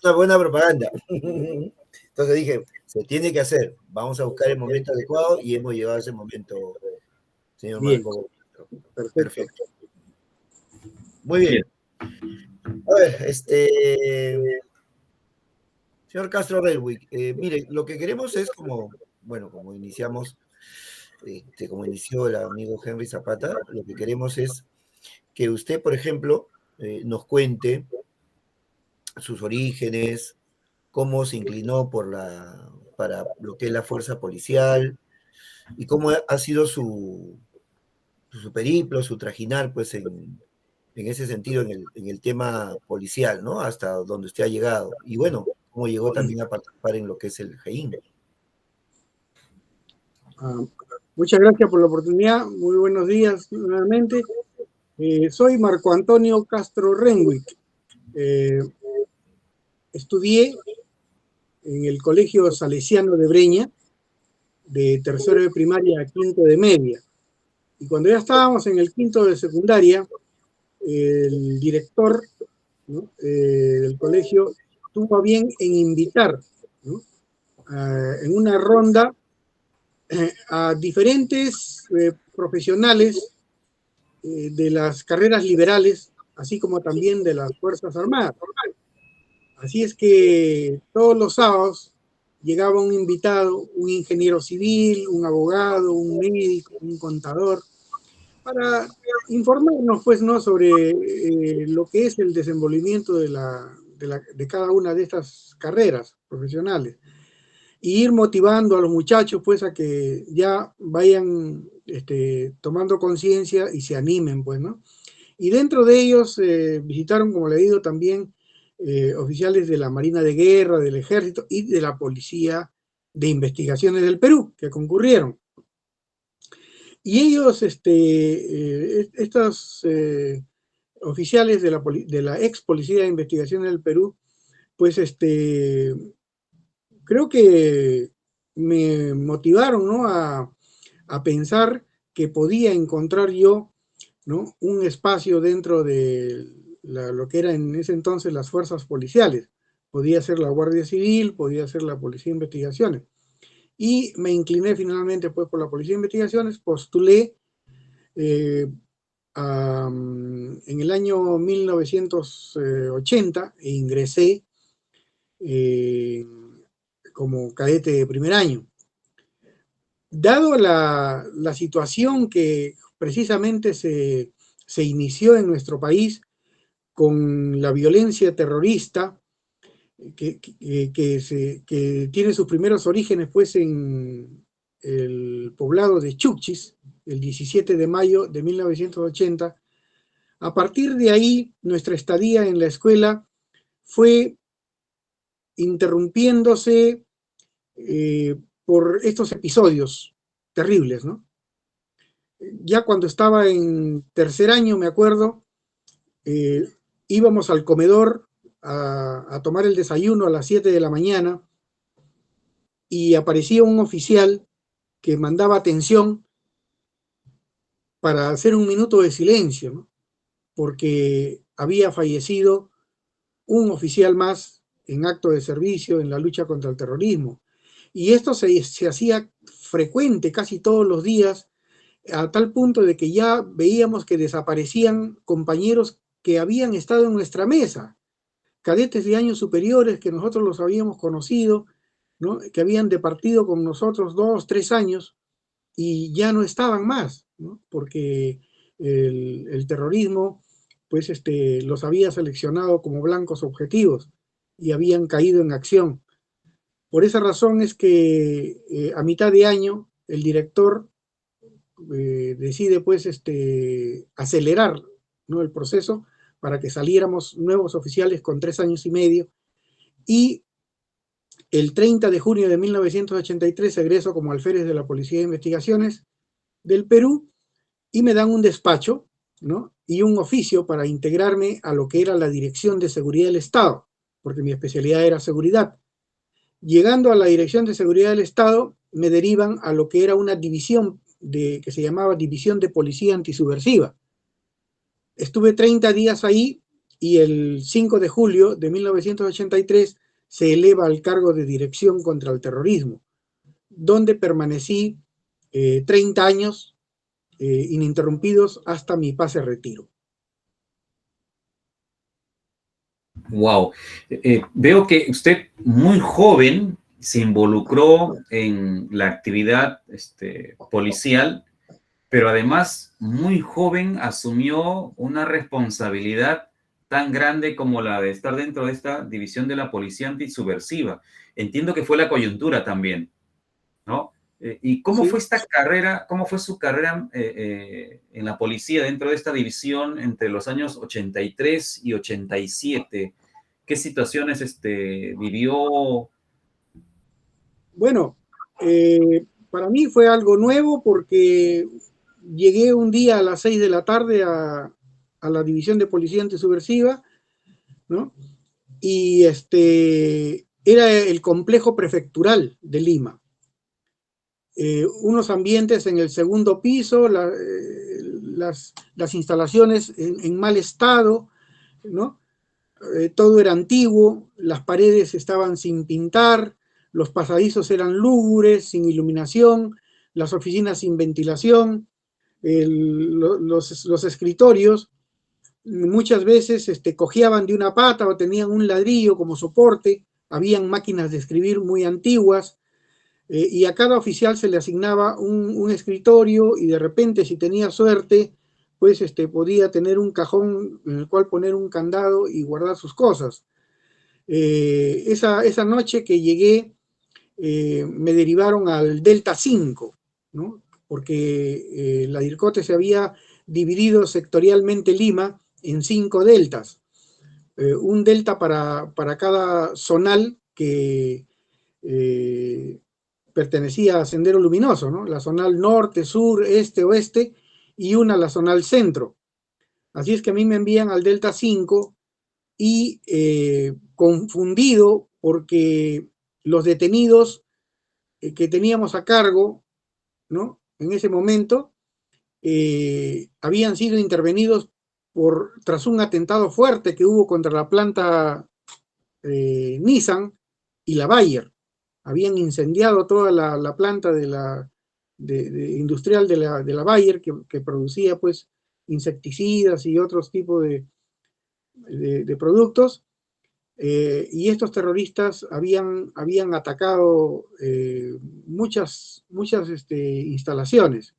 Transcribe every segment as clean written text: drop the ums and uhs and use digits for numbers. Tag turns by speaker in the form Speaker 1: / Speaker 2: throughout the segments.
Speaker 1: una buena propaganda. Entonces dije, se tiene que hacer, vamos a buscar el momento adecuado y hemos llegado a ese momento, señor
Speaker 2: Bien,
Speaker 1: Marco.
Speaker 2: perfecto.
Speaker 1: Perfecto. Muy
Speaker 3: Bien.
Speaker 1: bien. A ver, señor Castro Redwick, mire, lo que queremos es como, bueno, como iniciamos, como inició el amigo Henry Zapata, lo que queremos es que usted, por ejemplo, nos cuente sus orígenes, cómo se inclinó para lo que es la fuerza policial y cómo ha sido su periplo, su trajinar, pues en ese sentido, en el tema policial, ¿no? Hasta donde usted ha llegado. Y bueno, cómo llegó también a participar en lo que es el GEIN.
Speaker 2: Muchas gracias por la oportunidad. Muy buenos días nuevamente. Soy Marco Antonio Castro Renwick. Estudié en el Colegio Salesiano de Breña, de tercero de primaria a quinto de media. Y cuando ya estábamos en el quinto de secundaria, el director, ¿no?, del colegio tuvo a bien en invitar, ¿no?, en una ronda a diferentes profesionales de las carreras liberales, así como también de las Fuerzas Armadas. Así es que todos los sábados llegaba un invitado, un ingeniero civil, un abogado, un médico, un contador, para informarnos, pues, ¿no?, sobre lo que es el desenvolvimiento de cada una de estas carreras profesionales. Y ir motivando a los muchachos, pues, a que ya vayan tomando conciencia y se animen, pues, ¿no? Y dentro de ellos visitaron, como le digo, también oficiales de la Marina de Guerra, del Ejército y de la Policía de Investigaciones del Perú, que concurrieron. Y ellos, estos oficiales de la ex Policía de Investigaciones del Perú, pues creo que me motivaron, ¿no?, a pensar que podía encontrar yo, ¿no?, un espacio dentro de lo que era en ese entonces las fuerzas policiales. Podía ser la Guardia Civil, podía ser la Policía de Investigaciones. Y me incliné finalmente, pues, por la Policía de Investigaciones, postulé en el año 1980 e ingresé como cadete de primer año. Dado la situación que precisamente se inició en nuestro país con la violencia terrorista, que tiene sus primeros orígenes, pues, en el poblado de Chuchis, el 17 de mayo de 1980, a partir de ahí nuestra estadía en la escuela fue interrumpiéndose por estos episodios terribles, ¿no? Ya cuando estaba en tercer año, me acuerdo, íbamos al comedor a tomar el desayuno a las 7 de la mañana y aparecía un oficial que mandaba atención para hacer un minuto de silencio, ¿no?, porque había fallecido un oficial más en acto de servicio en la lucha contra el terrorismo. Y esto se hacía frecuente casi todos los días, a tal punto de que ya veíamos que desaparecían compañeros que habían estado en nuestra mesa, cadetes de años superiores que nosotros los habíamos conocido, ¿no?, que habían departido con nosotros 2, 3 años y ya no estaban más, ¿no?, porque el terrorismo, pues, los había seleccionado como blancos objetivos y habían caído en acción. Por esa razón es que a mitad de año el director decide, pues, acelerar, ¿no?, el proceso para que saliéramos nuevos oficiales con 3 años y medio, y el 30 de junio de 1983 egreso como alférez de la Policía de Investigaciones del Perú y me dan un despacho, ¿no?, y un oficio para integrarme a lo que era la Dirección de Seguridad del Estado, porque mi especialidad era seguridad. Llegando a la Dirección de Seguridad del Estado, me derivan a lo que era una división que se llamaba División de Policía Antisubversiva. Estuve 30 días ahí y el 5 de julio de 1983 se eleva al cargo de Dirección contra el Terrorismo, donde permanecí 30 años ininterrumpidos hasta mi pase a retiro.
Speaker 3: Wow. Veo que usted muy joven se involucró en la actividad policial, pero además muy joven asumió una responsabilidad tan grande como la de estar dentro de esta división de la policía antisubversiva. Entiendo que fue la coyuntura también, ¿no? ¿Y cómo fue esta carrera, cómo fue su carrera en la policía dentro de esta división entre los años 83 y 87? ¿Qué situaciones vivió?
Speaker 2: Bueno, para mí fue algo nuevo porque llegué un día a las 6 de la tarde a la división de policía antisubversiva, ¿no? Y era el complejo prefectural de Lima. Unos ambientes en el segundo piso, las instalaciones en mal estado, ¿no? Todo era antiguo, las paredes estaban sin pintar, los pasadizos eran lúgubres, sin iluminación, las oficinas sin ventilación, los escritorios muchas veces cojeaban de una pata o tenían un ladrillo como soporte, habían máquinas de escribir muy antiguas, y a cada oficial se le asignaba un escritorio y de repente, si tenía suerte, pues podía tener un cajón en el cual poner un candado y guardar sus cosas. Esa noche que llegué, me derivaron al Delta 5, ¿no? Porque la DIRCOTE se había dividido sectorialmente Lima en 5 deltas. Un delta para cada zonal que pertenecía a Sendero Luminoso, ¿no? La zonal norte, sur, este, oeste, y una la zonal centro. Así es que a mí me envían al Delta 5 y confundido porque los detenidos que teníamos a cargo, ¿no? En ese momento habían sido intervenidos tras un atentado fuerte que hubo contra la planta Nissan y la Bayer. Habían incendiado toda la planta industrial de la Bayer que producía pues insecticidas y otros tipos de productos, y estos terroristas habían atacado muchas instalaciones.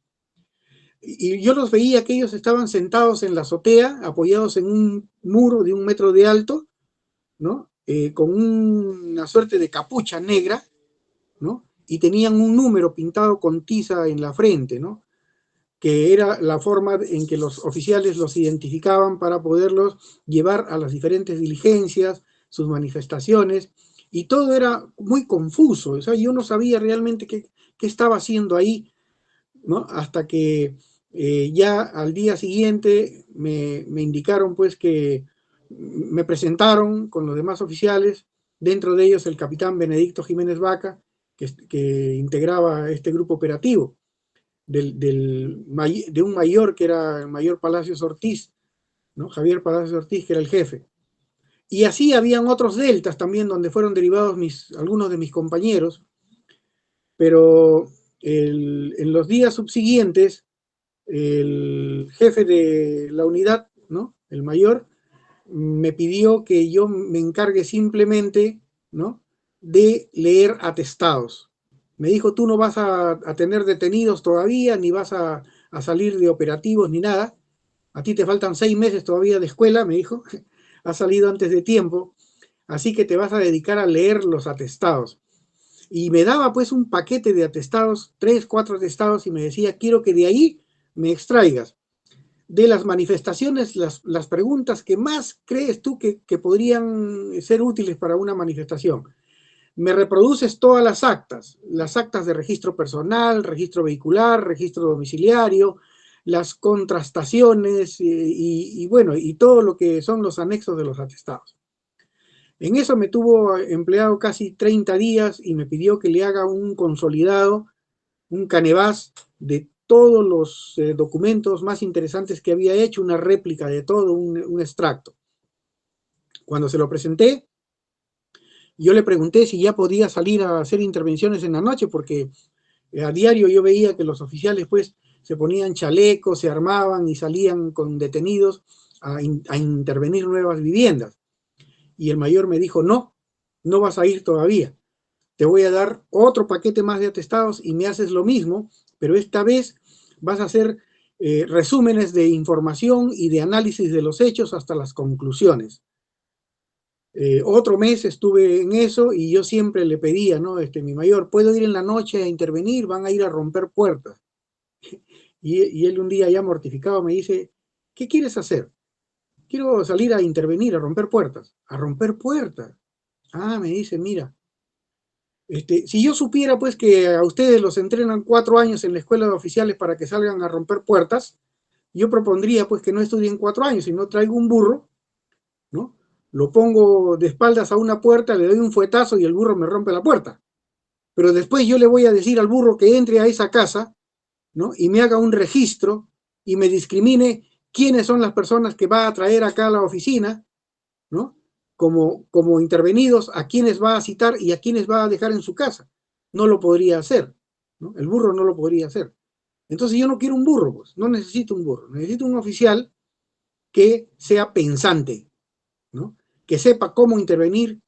Speaker 2: Y yo los veía que ellos estaban sentados en la azotea, apoyados en un muro de 1 metro de alto, ¿no? Con una suerte de capucha negra, ¿no? Y tenían un número pintado con tiza en la frente, ¿no? Que era la forma en que los oficiales los identificaban para poderlos llevar a las diferentes diligencias, sus manifestaciones, y todo era muy confuso. O sea, yo no sabía realmente qué estaba haciendo ahí, ¿no? Hasta que ya al día siguiente me indicaron pues que me presentaron con los demás oficiales, dentro de ellos el capitán Benedicto Jiménez Vaca, que integraba este grupo operativo, de un mayor que era el mayor Palacios Ortiz, ¿no? Javier Palacios Ortiz, que era el jefe. Y así habían otros deltas también donde fueron derivados algunos de mis compañeros, pero en los días subsiguientes, el jefe de la unidad, ¿no? El mayor, me pidió que yo me encargue simplemente, ¿no? De leer atestados. Me dijo, tú no vas a tener detenidos todavía, ni vas a salir de operativos, ni nada. A ti te faltan 6 meses todavía de escuela, me dijo. Has salido antes de tiempo, así que te vas a dedicar a leer los atestados. Y me daba pues un paquete de atestados, 3, 4 atestados, y me decía, quiero que de ahí me extraigas de las manifestaciones las preguntas que más crees tú que podrían ser útiles para una manifestación. Me reproduces todas las actas de registro personal, registro vehicular, registro domiciliario, las contrastaciones y bueno, y todo lo que son los anexos de los atestados. En eso me tuvo empleado casi 30 días y me pidió que le haga un consolidado, un canevas de todos los documentos más interesantes que había hecho, una réplica de todo, un extracto. Cuando se lo presenté, yo le pregunté si ya podía salir a hacer intervenciones en la noche, porque a diario yo veía que los oficiales pues se ponían chalecos, se armaban y salían con detenidos a intervenir nuevas viviendas. Y el mayor me dijo, no, no vas a ir todavía. Te voy a dar otro paquete más de atestados y me haces lo mismo, pero esta vez vas a hacer resúmenes de información y de análisis de los hechos hasta las conclusiones. Otro mes estuve en eso y yo siempre le pedía, ¿no? Mi mayor, ¿puedo ir en la noche a intervenir? Van a ir a romper puertas. Y él un día ya mortificado me dice, ¿qué quieres hacer? Quiero salir a intervenir, a romper puertas. ¿A romper puertas? Ah, me dice, mira, si yo supiera pues que a ustedes los entrenan 4 años en la escuela de oficiales para que salgan a romper puertas, yo propondría pues que no estudien 4 años, sino traigo un burro, ¿no? Lo pongo de espaldas a una puerta, le doy un fuetazo y el burro me rompe la puerta. Pero después yo le voy a decir al burro que entre a esa casa, ¿no? Y me haga un registro y me discrimine quiénes son las personas que va a traer acá a la oficina, ¿no? Como intervenidos, a quiénes va a citar y a quiénes va a dejar en su casa. No lo podría hacer, ¿no? El burro no lo podría hacer. Entonces yo no quiero un burro, pues, no necesito un burro, necesito un oficial que sea pensante, ¿no? Que sepa cómo intervenir,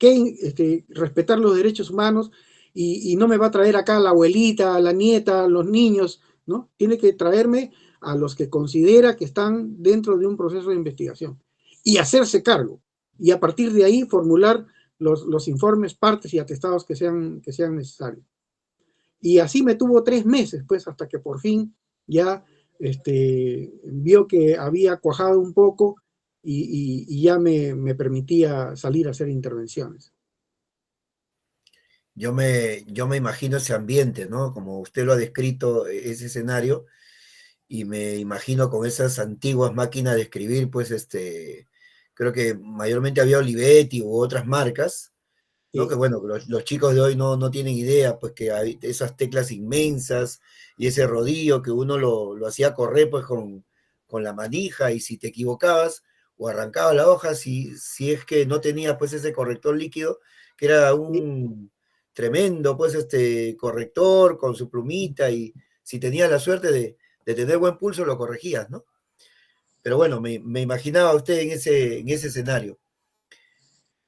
Speaker 2: respetar los derechos humanos y no me va a traer acá a la abuelita, a la nieta, a los niños, ¿no? Tiene que traerme a los que considera que están dentro de un proceso de investigación y hacerse cargo y a partir de ahí formular los informes, partes y atestados que sean necesarios. Y así me tuvo 3 meses, pues, hasta que por fin ya vio que había cuajado un poco y ya me permitía salir a hacer intervenciones.
Speaker 1: Yo me imagino ese ambiente, ¿no? Como usted lo ha descrito, ese escenario, y me imagino con esas antiguas máquinas de escribir, pues, creo que mayormente había Olivetti u otras marcas, ¿no? Que
Speaker 2: Sí.
Speaker 1: bueno, los chicos de hoy no tienen idea, pues que hay esas teclas inmensas y ese rodillo que uno lo hacía correr pues con la manija y si te equivocabas o arrancaba la hoja, si es que no tenías pues ese corrector líquido, que era un tremendo pues corrector con su plumita y si tenías la suerte de tener buen pulso lo corregías, ¿no? Pero bueno, me imaginaba usted en ese escenario.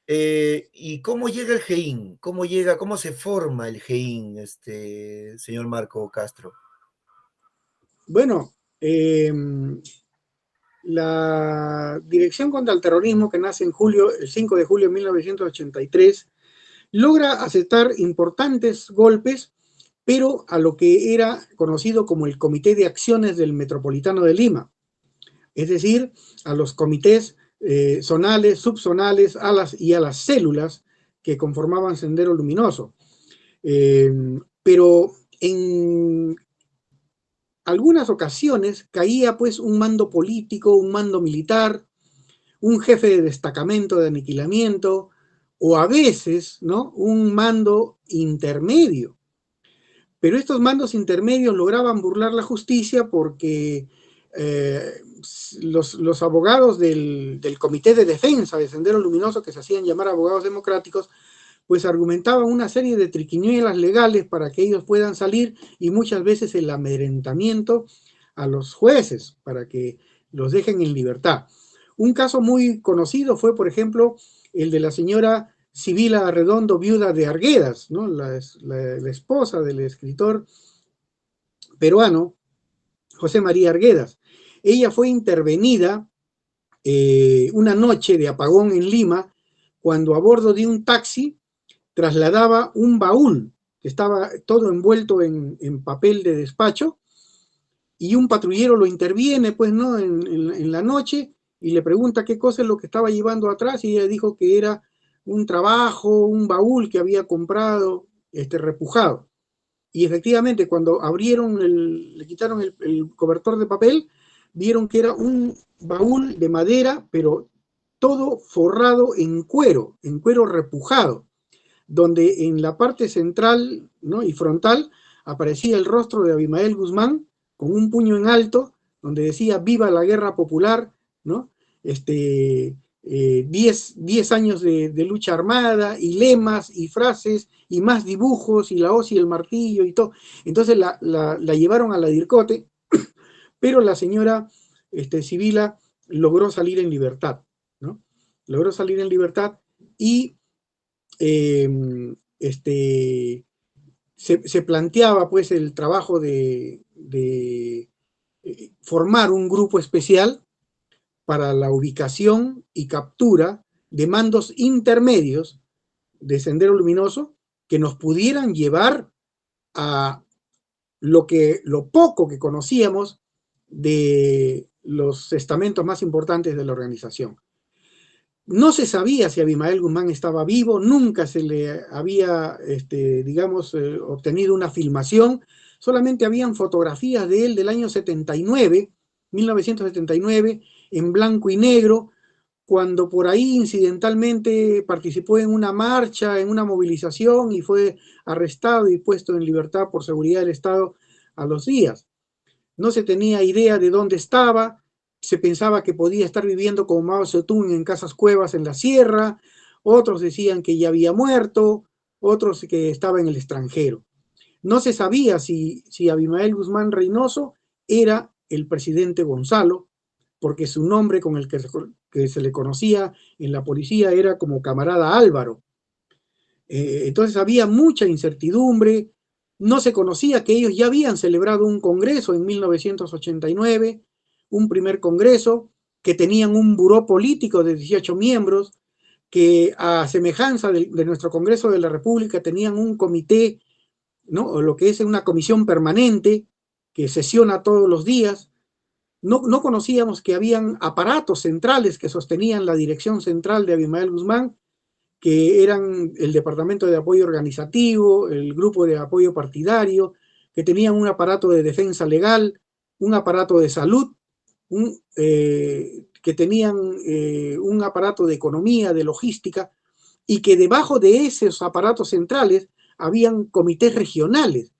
Speaker 1: ¿Y cómo llega el GEIN? ¿Cómo se forma el GEIN, señor Marco Castro?
Speaker 2: Bueno, la Dirección contra el Terrorismo, que nace el 5 de julio de 1983, logra aceptar importantes golpes, pero a lo que era conocido como el Comité de Acciones del Metropolitano de Lima, es decir, a los comités zonales, subzonales, a las células que conformaban Sendero Luminoso. Pero en algunas ocasiones caía pues un mando político, un mando militar, un jefe de destacamento de aniquilamiento, o a veces, ¿no?, un mando intermedio. Pero estos mandos intermedios lograban burlar la justicia porque los abogados del Comité de Defensa de Sendero Luminoso, que se hacían llamar abogados democráticos, pues argumentaban una serie de triquiñuelas legales para que ellos puedan salir y muchas veces el amedrentamiento a los jueces para que los dejen en libertad. Un caso muy conocido fue, por ejemplo, el de la señora Sibila Arredondo, viuda de Arguedas, ¿no? la esposa del escritor peruano José María Arguedas. Ella fue intervenida una noche de apagón en Lima cuando a bordo de un taxi trasladaba un baúl que estaba todo envuelto en papel de despacho y un patrullero lo interviene pues, ¿no?, en la noche y le pregunta qué cosa es lo que estaba llevando atrás y ella dijo que era un trabajo, un baúl que había comprado repujado. Y efectivamente, cuando le quitaron el cobertor de papel, vieron que era un baúl de madera, pero todo forrado en cuero repujado, donde en la parte central, ¿no?, y frontal aparecía el rostro de Abimael Guzmán con un puño en alto, donde decía "Viva la guerra popular", ¿no? 10 años de lucha armada, y lemas, y frases, y más dibujos, y la hoz y el martillo, y todo. Entonces la llevaron a la DIRCOTE, pero la señora Sibila logró salir en libertad, ¿no? Logró salir en libertad y se planteaba pues el trabajo de formar un grupo especial para la ubicación y captura de mandos intermedios de Sendero Luminoso que nos pudieran llevar a lo poco que conocíamos de los estamentos más importantes de la organización. No se sabía si Abimael Guzmán estaba vivo, nunca se le había, digamos, obtenido una filmación, solamente habían fotografías de él del año 79, 1979, en blanco y negro, cuando por ahí incidentalmente participó en una marcha, en una movilización, y fue arrestado y puesto en libertad por seguridad del Estado a los días. No se tenía idea de dónde estaba, se pensaba que podía estar viviendo como Mao Zedong en casas cuevas en la sierra, otros decían que ya había muerto, otros que estaba en el extranjero. No se sabía si Abimael Guzmán Reynoso era el presidente Gonzalo, porque su nombre con el que se le conocía en la policía era como camarada Álvaro. Entonces había mucha incertidumbre, no se conocía que ellos ya habían celebrado un congreso en 1989, un primer congreso, que tenían un buró político de 18 miembros, que a semejanza de nuestro Congreso de la República tenían un comité, ¿no? O lo que es una comisión permanente que sesiona todos los días. No conocíamos que habían aparatos centrales que sostenían la dirección central de Abimael Guzmán, que eran el Departamento de Apoyo Organizativo, el Grupo de Apoyo Partidario, que tenían un aparato de defensa legal, un aparato de salud, que tenían un aparato de economía, de logística, y que debajo de esos aparatos centrales habían comités regionales,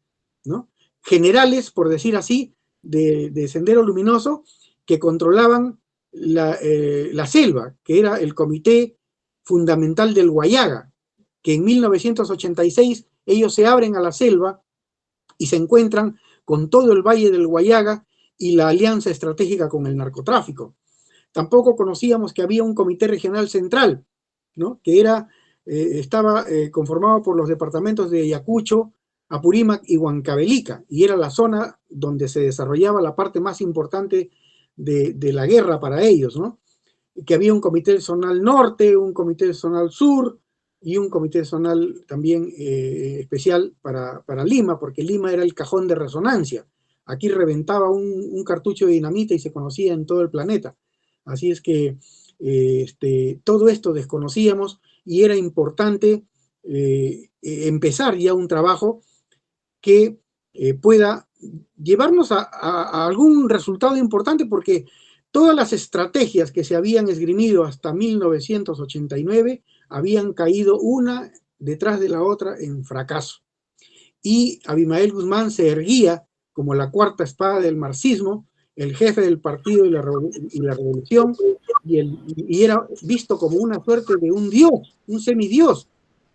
Speaker 2: ¿no? Generales, por decir así, de Sendero Luminoso, que controlaban la selva, que era el Comité Fundamental del Guayaga, que en 1986 ellos se abren a la selva y se encuentran con todo el Valle del Guayaga y la alianza estratégica con el narcotráfico. Tampoco conocíamos que había un comité regional central, ¿no? Que estaba conformado por los departamentos de Ayacucho, Apurímac y Huancavelica, y era la zona donde se desarrollaba la parte más importante de la guerra para ellos, ¿no? Que había un comité zonal norte, un comité zonal sur y un comité zonal también especial para Lima, porque Lima era el cajón de resonancia. Aquí reventaba un cartucho de dinamita y se conocía en todo el planeta. Así es que todo esto desconocíamos y era importante empezar ya un trabajo que pueda llevarnos a algún resultado importante, porque todas las estrategias que se habían esgrimido hasta 1989 habían caído una detrás de la otra en fracaso. Y Abimael Guzmán se erguía como la cuarta espada del marxismo, el jefe del partido y la revolución, y era visto como una suerte de un dios, un semidios,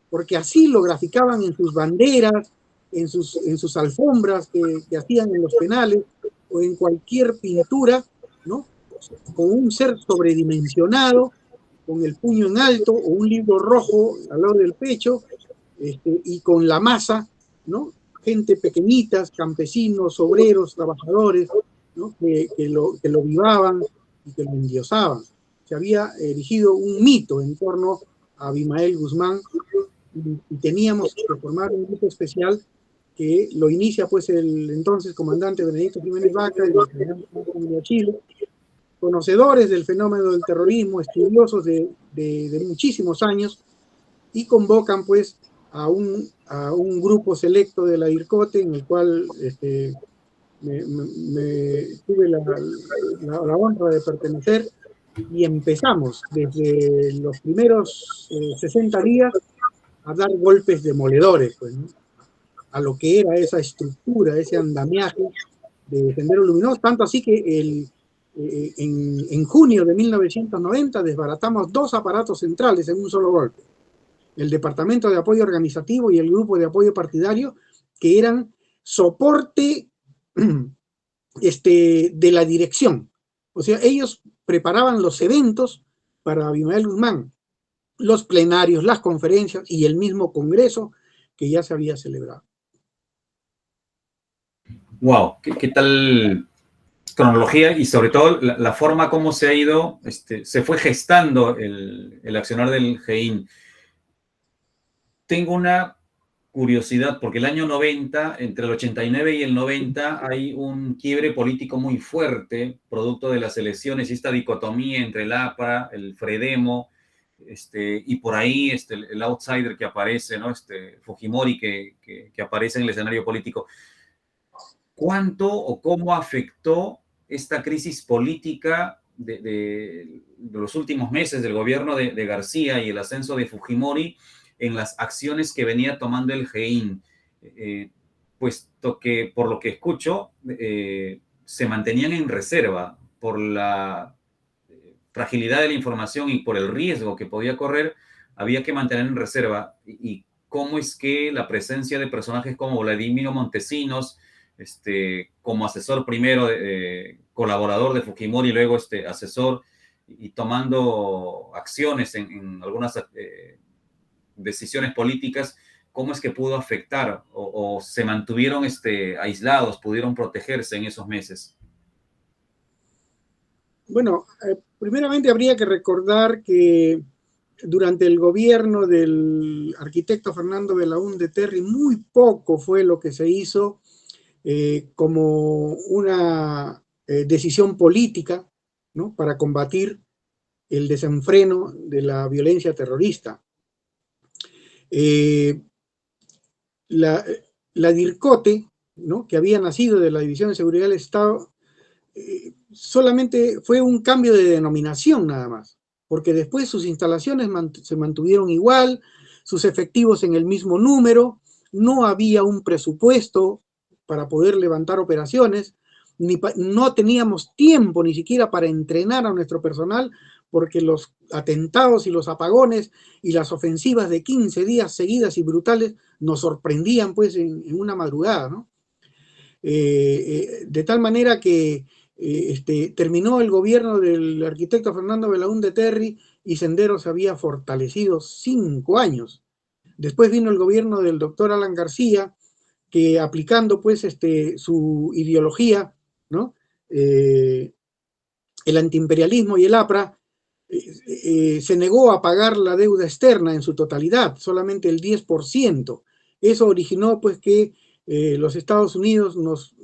Speaker 2: porque así lo graficaban en sus banderas, en sus alfombras que hacían en los penales, o en cualquier pintura, ¿no? Con un ser sobredimensionado, con el puño en alto, o un libro rojo al lado del pecho, y con la masa, ¿no? Gente pequeñitas, campesinos, obreros, trabajadores, ¿no? que lo vivaban y que lo endiosaban. Se había erigido un mito en torno a Abimael Guzmán, y teníamos que formar un grupo especial que lo inicia pues el entonces comandante Benedicto Jiménez Vaca y el general de Chile, conocedores del fenómeno del terrorismo, estudiosos de muchísimos años, y convocan pues a un grupo selecto de la DIRCOTE, en el cual tuve la honra de pertenecer, y empezamos desde los primeros 60 días a dar golpes demoledores, pues, ¿no? A lo que era esa estructura, ese andamiaje de Sendero Luminoso, tanto así que en junio de 1990 desbaratamos 2 aparatos centrales en un solo golpe. El Departamento de Apoyo Organizativo y el Grupo de Apoyo Partidario, que eran soporte de la dirección. O sea, ellos preparaban los eventos para Abimael Guzmán, los plenarios, las conferencias y el mismo congreso que ya se había celebrado.
Speaker 3: Wow, ¿qué tal cronología y sobre todo la forma como se ha ido, se fue gestando el accionar del GEIN? Tengo una curiosidad, porque el año 90, entre el 89 y el 90, hay un quiebre político muy fuerte, producto de las elecciones y esta dicotomía entre el APRA, el FREDEMO, y por ahí el outsider que aparece, ¿no? Fujimori que aparece en el escenario político. ¿Cuánto o cómo afectó esta crisis política de los últimos meses del gobierno de García y el ascenso de Fujimori en las acciones que venía tomando el GEIN? Puesto que, por lo que escucho, se mantenían en reserva por la fragilidad de la información y por el riesgo que podía correr, había que mantener en reserva. ¿Y cómo es que la presencia de personajes como Vladimiro Montesinos, como asesor primero, colaborador de Fujimori, y luego asesor, y tomando acciones en algunas decisiones políticas, cómo es que pudo afectar o se mantuvieron aislados, pudieron protegerse en esos meses?
Speaker 2: Bueno, primeramente habría que recordar que durante el gobierno del arquitecto Fernando Belaúnde Terry, muy poco fue lo que se hizo como una decisión política, ¿no?, para combatir el desenfreno de la violencia terrorista. La DIRCOTE, ¿no?, que había nacido de la División de Seguridad del Estado, solamente fue un cambio de denominación nada más, porque después sus instalaciones se mantuvieron igual, sus efectivos en el mismo número, no había un presupuesto para poder levantar operaciones, no teníamos tiempo ni siquiera para entrenar a nuestro personal, porque los atentados y los apagones y las ofensivas de 15 días seguidas y brutales nos sorprendían pues en una madrugada, ¿no? De tal manera que terminó el gobierno del arquitecto Fernando Belaúnde Terry y Senderos se había fortalecido 5 años. Después vino el gobierno del doctor Alan García, que aplicando pues su ideología, ¿no?, el antiimperialismo y el APRA, se negó a pagar la deuda externa en su totalidad, solamente el 10%. Eso originó pues que los Estados Unidos nos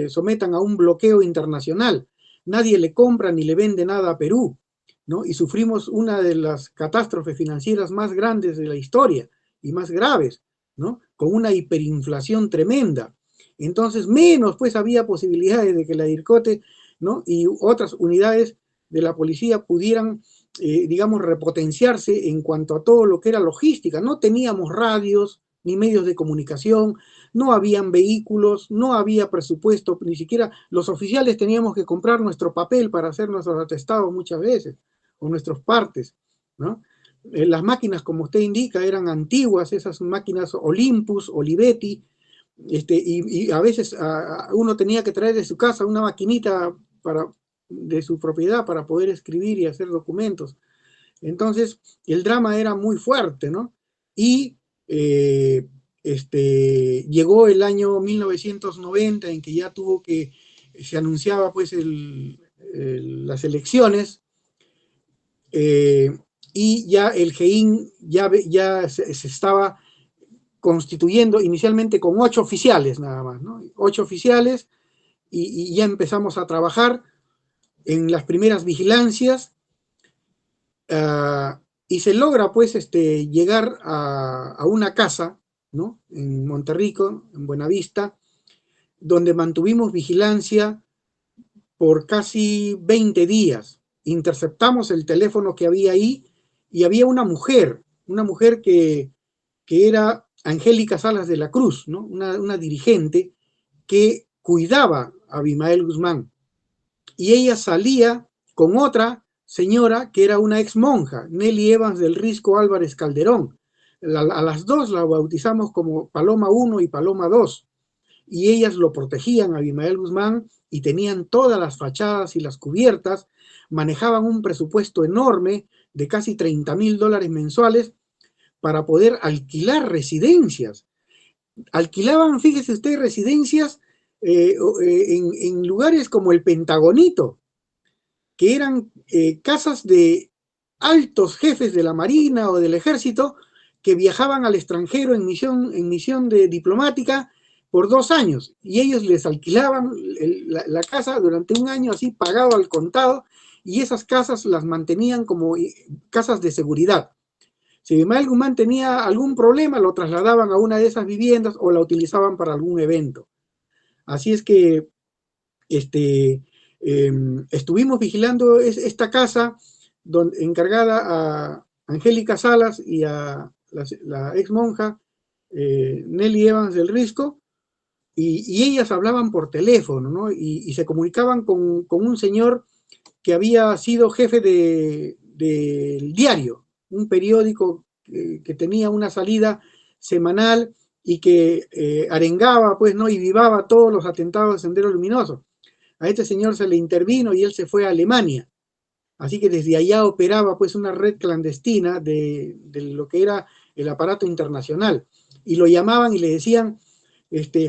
Speaker 2: sometan a un bloqueo internacional. Nadie le compra ni le vende nada a Perú, ¿no? Y sufrimos una de las catástrofes financieras más grandes de la historia y más graves, ¿no?, con una hiperinflación tremenda. Entonces, menos pues había posibilidades de que la DIRCOTE, ¿no?, y otras unidades de la policía pudieran, digamos, repotenciarse en cuanto a todo lo que era logística. No teníamos radios ni medios de comunicación, no habían vehículos, no había presupuesto, ni siquiera los oficiales teníamos que comprar nuestro papel para hacer nuestros atestados muchas veces, o nuestros partes, ¿no? Las máquinas, como usted indica, eran antiguas, esas máquinas Olympus, Olivetti, y a veces uno tenía que traer de su casa una maquinita de su propiedad para poder escribir y hacer documentos. Entonces, el drama era muy fuerte, ¿no? Y llegó el año 1990 en que ya se anunciaba pues las elecciones, y ya el GEIN ya se estaba constituyendo inicialmente con 8 oficiales nada más, ¿no? 8 oficiales, y ya empezamos a trabajar en las primeras vigilancias, y se logra pues llegar a una casa, ¿no?, en Monterrico, en Buenavista, donde mantuvimos vigilancia por casi 20 días. Interceptamos el teléfono que había ahí y había una mujer que era Angélica Salas de la Cruz, ¿no?, una dirigente que cuidaba a Abimael Guzmán. y ella salía con otra señora que era una ex monja, Nelly Evans del Risco Álvarez Calderón. A las dos la bautizamos como Paloma 1 y Paloma 2, y ellas lo protegían a Abimael Guzmán y tenían todas las fachadas y las cubiertas, manejaban un presupuesto enorme de casi $30,000 mensuales para poder alquilar residencias. Alquilaban, fíjese usted, residencias en lugares como el Pentagonito, que eran casas de altos jefes de la Marina o del Ejército que viajaban al extranjero en misión de diplomática por 2 años, y ellos les alquilaban la casa durante un año así pagado al contado, y esas casas las mantenían como casas de seguridad. Si Abimael Guzmán tenía algún problema, lo trasladaban a una de esas viviendas o la utilizaban para algún evento. Así es que estuvimos vigilando esta casa encargada a Angélica Salas y a la ex monja Nelly Evans del Risco, y ellas hablaban por teléfono, ¿no? Y se comunicaban con un señor que había sido jefe del Diario, un periódico que tenía una salida semanal y que arengaba, pues, ¿no? Y vivaba todos los atentados de Sendero Luminoso. A este señor se le intervino y él se fue a Alemania. Así que desde allá operaba, pues, una red clandestina de lo que era el aparato internacional. Y lo llamaban y le decían,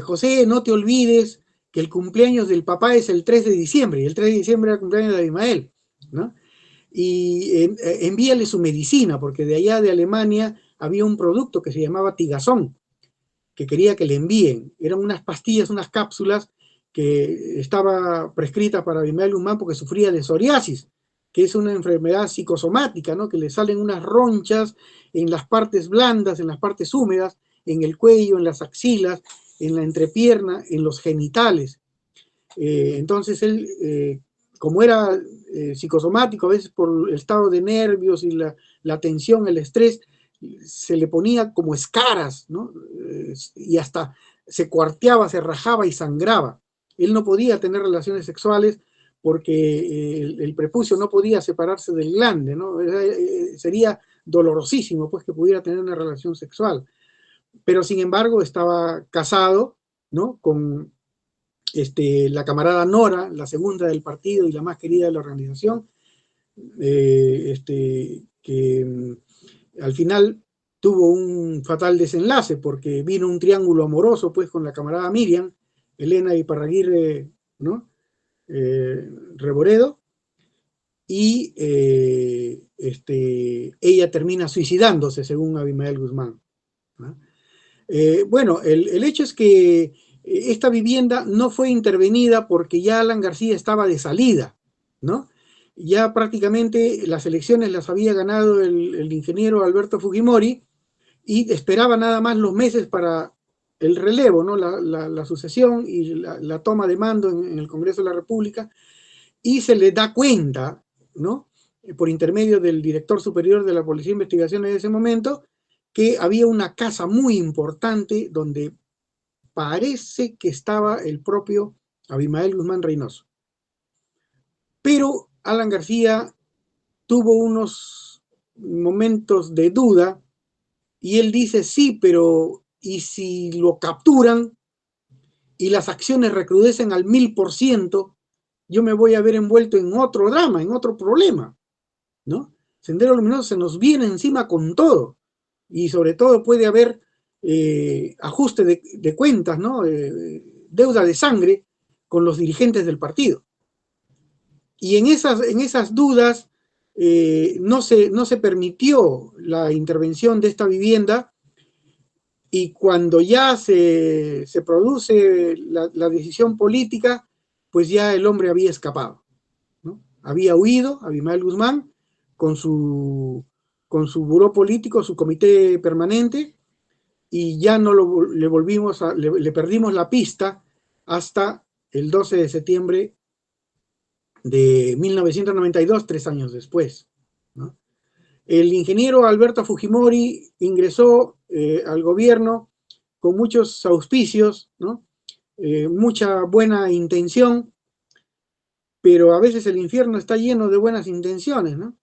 Speaker 2: José, no te olvides que el cumpleaños del papá es el 3 de diciembre, y el 3 de diciembre era el cumpleaños de Abimael, ¿no? Y envíale su medicina, porque de allá de Alemania había un producto que se llamaba Tigazón, que quería que le envíen. Eran unas pastillas, unas cápsulas que estaba prescrita para Abimael Guzmán porque sufría de psoriasis, que es una enfermedad psicosomática, ¿no? Que le salen unas ronchas en las partes blandas, en las partes húmedas, en el cuello, en las axilas, en la entrepierna, en los genitales. Entonces él, como era psicosomático, a veces por el estado de nervios y la tensión, el estrés, se le ponía como escaras, ¿no? Y hasta se cuarteaba, se rajaba y sangraba. Él no podía tener relaciones sexuales porque el prepucio no podía separarse del glande, ¿no? Sería dolorosísimo, pues, que pudiera tener una relación sexual. Pero, sin embargo, estaba casado, ¿no? Con la camarada Nora, la segunda del partido y la más querida de la organización, que al final tuvo un fatal desenlace porque vino un triángulo amoroso, pues, con la camarada Miriam, Elena Iparraguirre, ¿no? Reboredo, y ella termina suicidándose, según Abimael Guzmán, ¿no? Bueno, el hecho es que esta vivienda no fue intervenida porque ya Alan García estaba de salida, ¿no? Ya prácticamente las elecciones las había ganado el ingeniero Alberto Fujimori y esperaba nada más los meses para el relevo, ¿no? La sucesión y la toma de mando en el Congreso de la República, y se le da cuenta, ¿no? Por intermedio del director superior de la Policía de Investigaciones de ese momento, que había una casa muy importante donde parece que estaba el propio Abimael Guzmán Reynoso. Pero Alan García tuvo unos momentos de duda y él dice, sí, pero ¿y si lo capturan y las acciones recrudecen al 1000%? Yo me voy a ver envuelto en otro drama, en otro problema, ¿no? Sendero Luminoso se nos viene encima con todo, y sobre todo puede haber ajuste de cuentas, ¿no? Deuda de sangre con los dirigentes del partido. Y en esas dudas no se permitió la intervención de esta vivienda, y cuando ya se produce la decisión política, pues ya el hombre había escapado, ¿no? Había huido, Abimael Guzmán, con su buró político, su comité permanente, y ya no le perdimos la pista hasta el 12 de septiembre de 1992, 3 años después, ¿no? El ingeniero Alberto Fujimori ingresó al gobierno con muchos auspicios, ¿no? Mucha buena intención, pero a veces el infierno está lleno de buenas intenciones, ¿no?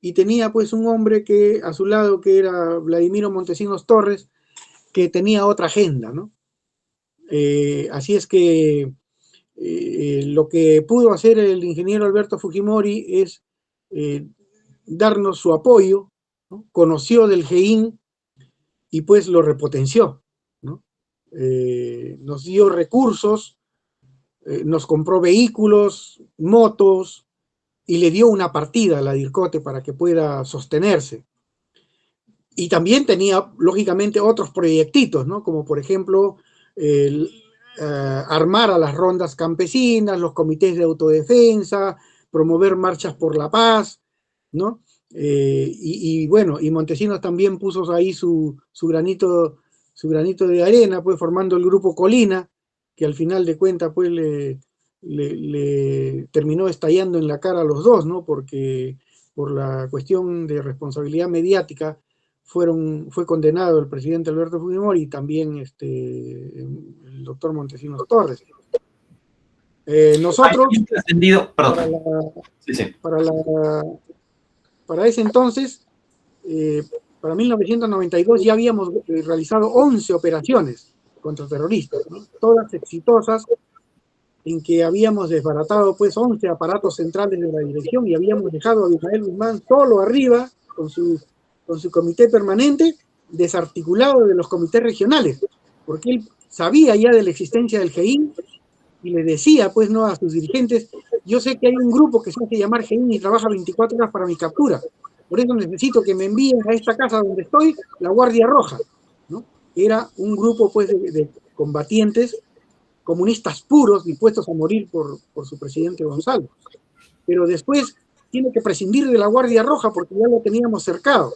Speaker 2: Y tenía pues un hombre que a su lado, que era Vladimiro Montesinos Torres, que tenía otra agenda, ¿no? Así es que lo que pudo hacer el ingeniero Alberto Fujimori es darnos su apoyo, ¿no? Conoció del GEIN y pues lo repotenció, ¿no? Nos dio recursos, nos compró vehículos, motos, y le dio una partida a la DIRCOTE para que pueda sostenerse. Y también tenía, lógicamente, otros proyectitos, ¿no? Como por ejemplo, armar a las rondas campesinas, los comités de autodefensa, promover marchas por la paz, ¿no? Y bueno, y Montesinos también puso ahí su granito de arena, pues formando el grupo Colina, que al final de cuentas pues le terminó estallando en la cara a los dos, ¿no? Porque por la cuestión de responsabilidad mediática fue condenado el presidente Alberto Fujimori y también el doctor Montesinos Torres. Nosotros, para ese entonces, para 1992 ya habíamos realizado 11 operaciones contra terroristas, ¿no? Todas exitosas, en que habíamos desbaratado pues 11 aparatos centrales de la dirección y habíamos dejado a Abimael Guzmán solo arriba con su comité permanente, desarticulado de los comités regionales, porque él sabía ya de la existencia del GEIN y le decía pues no a sus dirigentes: yo sé que hay un grupo que se hace llamar GEIN y trabaja 24 horas para mi captura, por eso necesito que me envíen a esta casa donde estoy la Guardia Roja, ¿no? Era un grupo pues de combatientes comunistas puros, dispuestos a morir por su presidente Gonzalo. Pero después tiene que prescindir de la Guardia Roja porque ya lo teníamos cercado,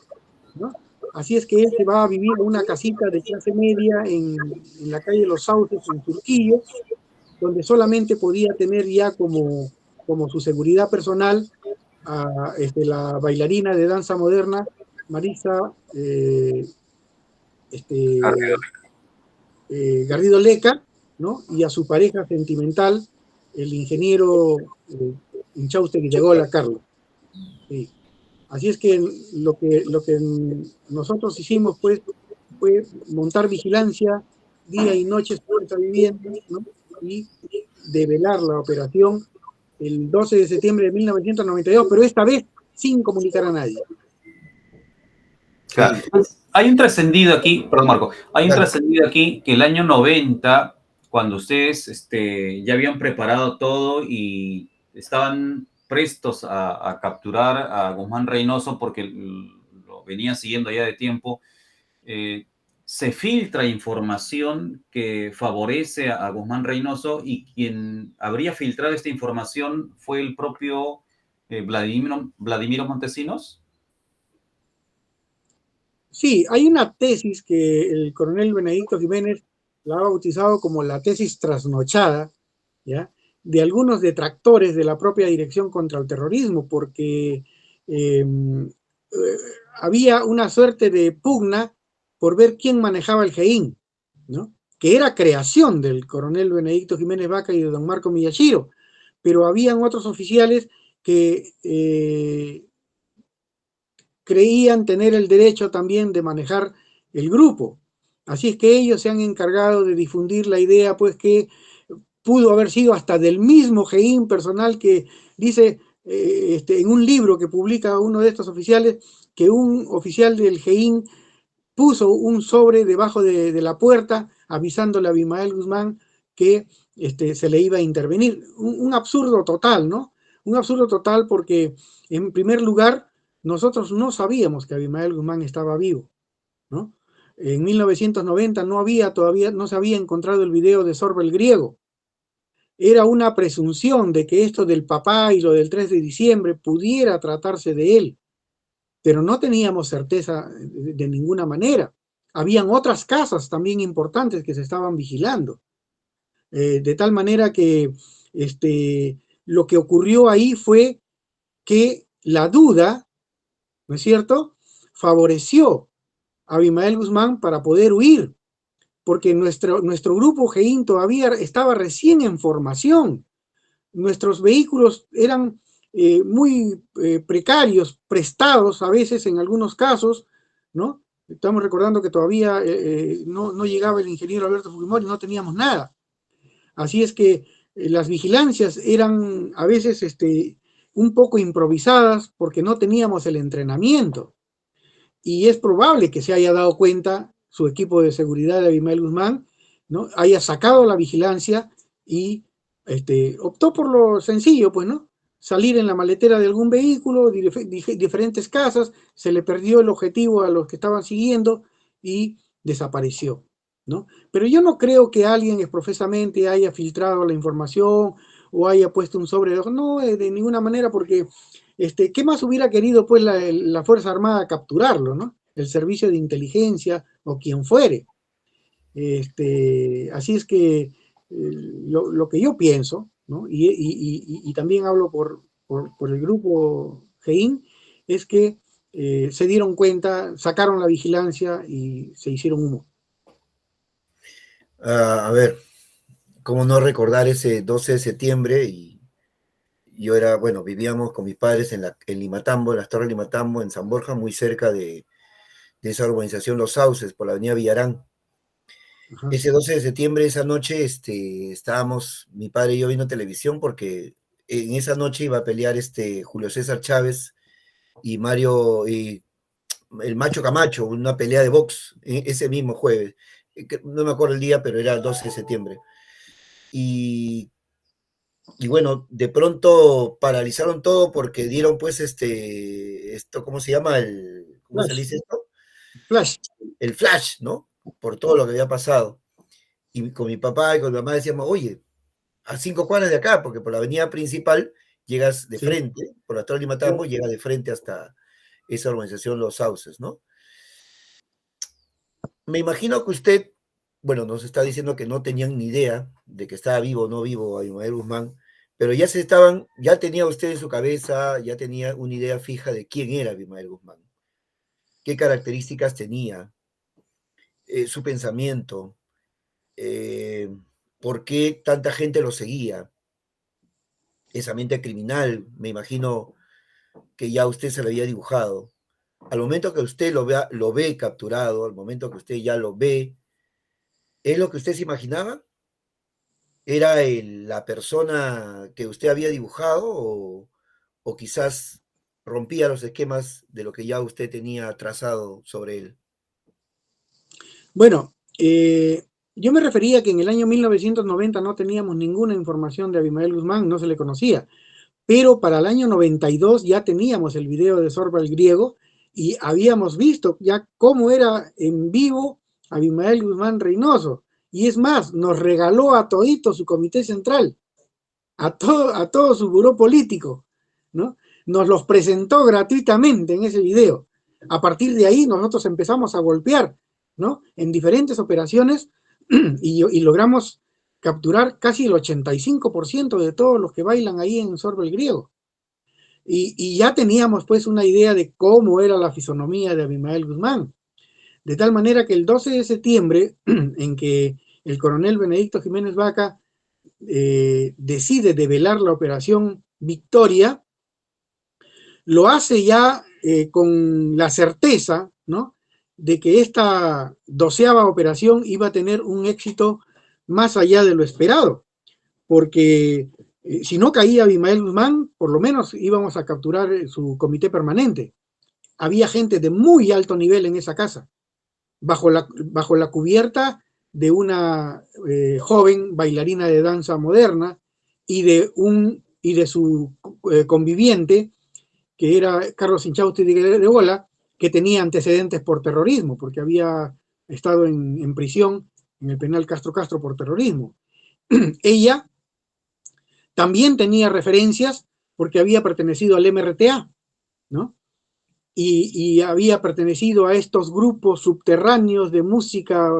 Speaker 2: ¿no? Así es que él se va a vivir en una casita de clase media en la calle Los Sauces, en Turquillo, donde solamente podía tener ya como su seguridad personal a la bailarina de danza moderna Marisa Garrido Leca, ¿no? Y a su pareja sentimental, el ingeniero Inchaustegui Yegola Carlos. Sí. Así es que lo que nosotros hicimos pues, fue montar vigilancia día y noche sobre esta vivienda, ¿no? Y develar la operación el 12 de septiembre de 1992, pero esta vez sin comunicar a nadie.
Speaker 3: Claro. Hay un trascendido aquí, perdón Marco, hay un trascendido aquí que el año 90, cuando ustedes ya habían preparado todo y estaban prestos a capturar a Guzmán Reynoso porque lo venía siguiendo ya de tiempo, se filtra información que favorece a Guzmán Reynoso y quien habría filtrado esta información fue el propio Vladimiro Montesinos.
Speaker 2: Sí, hay una tesis que el coronel Benedicto Jiménez la ha bautizado como la tesis trasnochada, ¿ya?, de algunos detractores de la propia Dirección contra el Terrorismo, porque había una suerte de pugna por ver quién manejaba el GEIN, ¿no?, que era creación del coronel Benedicto Jiménez Vaca y de don Marco Miyashiro, pero habían otros oficiales que creían tener el derecho también de manejar el grupo. Así es que ellos se han encargado de difundir la idea, pues, que pudo haber sido hasta del mismo GEIN personal, que dice en un libro que publica uno de estos oficiales, que un oficial del GEIN puso un sobre debajo de la puerta avisándole a Abimael Guzmán que se le iba a intervenir. Un absurdo total, ¿no? Un absurdo total porque, en primer lugar, nosotros no sabíamos que Abimael Guzmán estaba vivo, ¿no? En 1990 no se había encontrado el video de Sorba el Griego. Era una presunción de que esto del papá y lo del 3 de diciembre pudiera tratarse de él, pero no teníamos certeza de ninguna manera. Habían otras casas también importantes que se estaban vigilando. De tal manera que lo que ocurrió ahí fue que la duda, ¿no es cierto?, favoreció a Abimael Guzmán para poder huir, porque nuestro grupo GEIN todavía estaba recién en formación. nuestros vehículos eran muy precarios, prestados a veces en algunos casos, ¿no? Estamos recordando que todavía no llegaba el ingeniero Alberto Fujimori, no teníamos nada. Así es que las vigilancias eran a veces un poco improvisadas porque no teníamos el entrenamiento. Y es probable que se haya dado cuenta su equipo de seguridad de Abimael Guzmán, ¿no? Haya sacado la vigilancia y optó por lo sencillo, pues, ¿no? Salir en la maletera de algún vehículo, diferentes casas, se le perdió el objetivo a los que estaban siguiendo y desapareció, ¿no? Pero yo no creo que alguien profesamente haya filtrado la información o haya puesto un sobre, no, de ninguna manera, porque ¿qué más hubiera querido pues la Fuerza Armada capturarlo, ¿no? El servicio de inteligencia o quien fuere. Así es que lo que yo pienso, ¿no? Y también hablo por el grupo GEIN, es que se dieron cuenta, sacaron la vigilancia y se hicieron humo.
Speaker 1: A ver, cómo no recordar ese 12 de septiembre, y yo era, bueno, vivíamos con mis padres en Limatambo, en las Torres de Limatambo, en San Borja, muy cerca de esa urbanización Los Sauces, por la avenida Villarán.
Speaker 2: Ajá.
Speaker 1: Ese 12 de septiembre, esa noche, estábamos, mi padre y yo viendo televisión, porque en esa noche iba a pelear Julio César Chávez y Mario, y el Macho Camacho, una pelea de box, ese mismo jueves. No me acuerdo el día, pero era el 12 de septiembre. Y bueno, de pronto paralizaron todo porque dieron pues esto, ¿cómo se llama? ¿Cómo se le dice esto?
Speaker 2: Flash.
Speaker 1: El flash, ¿no? Por todo lo que había pasado. Y con mi papá y con mi mamá decíamos, oye, a 5 cuadras de acá, porque por la avenida principal llegas de frente, por la Torre de Limatambo, llegas de frente hasta esa organización Los Sauces, ¿no? Me imagino que usted, bueno, nos está diciendo que no tenían ni idea de que estaba vivo o no vivo Abimael Guzmán, pero ya tenía usted en su cabeza, ya tenía una idea fija de quién era Abimael Guzmán, qué características tenía, su pensamiento, por qué tanta gente lo seguía, esa mente criminal, me imagino que ya usted se lo había dibujado. Al momento que usted lo ve capturado, al momento que usted ya lo ve, ¿es lo que usted se imaginaba? ¿Era la persona que usted había dibujado o quizás rompía los esquemas de lo que ya usted tenía trazado sobre él?
Speaker 2: Bueno, yo me refería que en el año 1990 no teníamos ninguna información de Abimael Guzmán, no se le conocía, pero para el año 92 ya teníamos el video de Sorba el Griego y habíamos visto ya cómo era en vivo Abimael Guzmán Reynoso. Y es más, nos regaló a todito su comité central, a todo su buró político, ¿no? Nos los presentó gratuitamente en ese video. A partir de ahí nosotros empezamos a golpear, ¿no? En diferentes operaciones y logramos capturar casi el 85% de todos los que bailan ahí en Sorba el Griego. Y ya teníamos pues una idea de cómo era la fisonomía de Abimael Guzmán. De tal manera que el 12 de septiembre, en que el coronel Benedicto Jiménez Vaca decide develar la operación Victoria, lo hace ya con la certeza, ¿no?, de que esta 12ª operación iba a tener un éxito más allá de lo esperado, porque si no caía Abimael Guzmán, por lo menos íbamos a capturar su comité permanente. Había gente de muy alto nivel en esa casa, bajo la cubierta de una joven bailarina de danza moderna y de su conviviente, que era Carlos Inchausti de Gregola, que tenía antecedentes por terrorismo, porque había estado en prisión en el penal Castro Castro por terrorismo. Ella también tenía referencias porque había pertenecido al MRTA, ¿no? Y había pertenecido a estos grupos subterráneos de música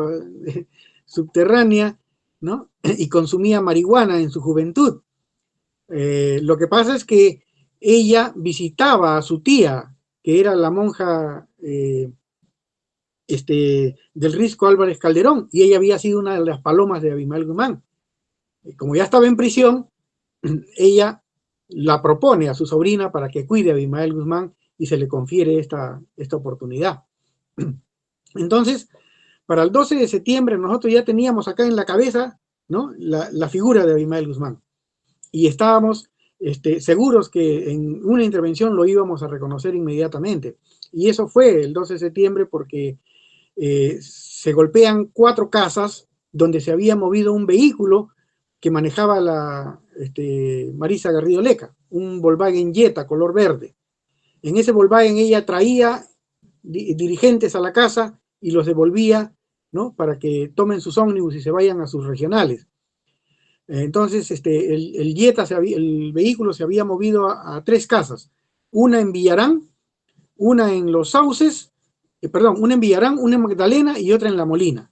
Speaker 2: subterránea, ¿no? Y consumía marihuana en su juventud. Lo que pasa es que ella visitaba a su tía, que era la monja del Risco Álvarez Calderón, y ella había sido una de las palomas de Abimael Guzmán. Como ya estaba en prisión, ella la propone a su sobrina para que cuide a Abimael Guzmán y se le confiere esta oportunidad. Entonces, para el 12 de septiembre nosotros ya teníamos acá en la cabeza, ¿no?, la figura de Abimael Guzmán, y estábamos seguros que en una intervención lo íbamos a reconocer inmediatamente. Y eso fue el 12 de septiembre porque se golpean 4 casas donde se había movido un vehículo que manejaba la Marisa Garrido Leca, un Volkswagen Jetta color verde. En ese Volkswagen ella traía dirigentes a la casa y los devolvía, ¿no?, para que tomen sus ómnibus y se vayan a sus regionales. Entonces, el Jetta, el vehículo se había movido a 3 casas, una en Villarán, una en Los Sauces, una en Villarán, una en Magdalena y otra en La Molina.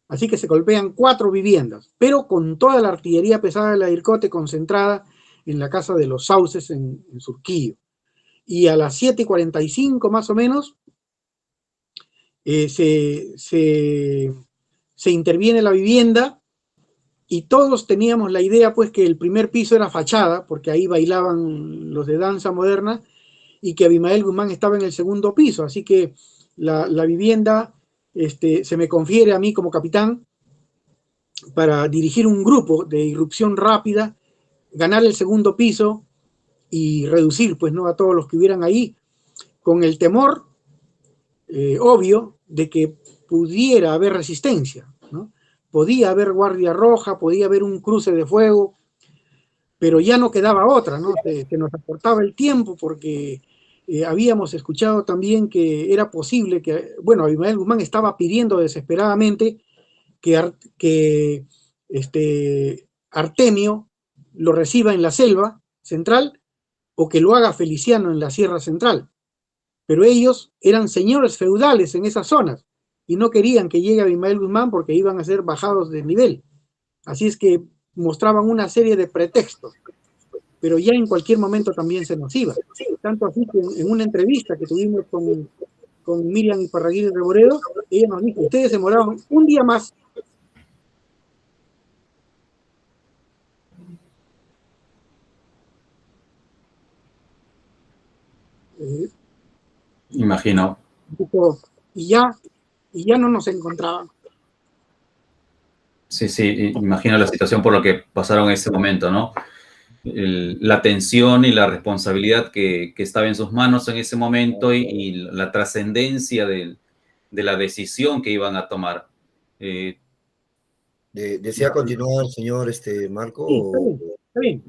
Speaker 2: Así que se golpean 4 viviendas, pero con toda la artillería pesada de la DIRCOTE concentrada en la casa de Los Sauces en Surquillo. Y a las 7:45 más o menos se interviene la vivienda y todos teníamos la idea pues que el primer piso era fachada, porque ahí bailaban los de danza moderna, y que Abimael Guzmán estaba en el segundo piso, así que la vivienda se me confiere a mí como capitán para dirigir un grupo de irrupción rápida, ganar el segundo piso y reducir pues, ¿no?, a todos los que hubieran ahí, con el temor obvio de que pudiera haber resistencia, ¿no? Podía haber guardia roja, podía haber un cruce de fuego, pero ya no quedaba otra, ¿no? Se nos acortaba el tiempo porque habíamos escuchado también que era posible que, bueno, Abimael Guzmán estaba pidiendo desesperadamente que Artemio lo reciba en la selva central o que lo haga Feliciano en la Sierra Central. Pero ellos eran señores feudales en esas zonas y no querían que llegue Abimael Guzmán porque iban a ser bajados de nivel. Así es que mostraban una serie de pretextos, pero ya en cualquier momento también se nos iba. Tanto así que en una entrevista que tuvimos con Miriam Iparraguirre Reboredo, ella nos dijo, ustedes demoraron un día más.
Speaker 3: Imagino.
Speaker 2: Y ya no nos encontraban.
Speaker 3: Sí, sí, imagino la situación por la que pasaron en ese momento, ¿no? La tensión y la responsabilidad que estaba en sus manos en ese momento y la trascendencia de la decisión que iban a tomar.
Speaker 1: ¿Desea continuar, señor Marco?
Speaker 2: Sí, está bien.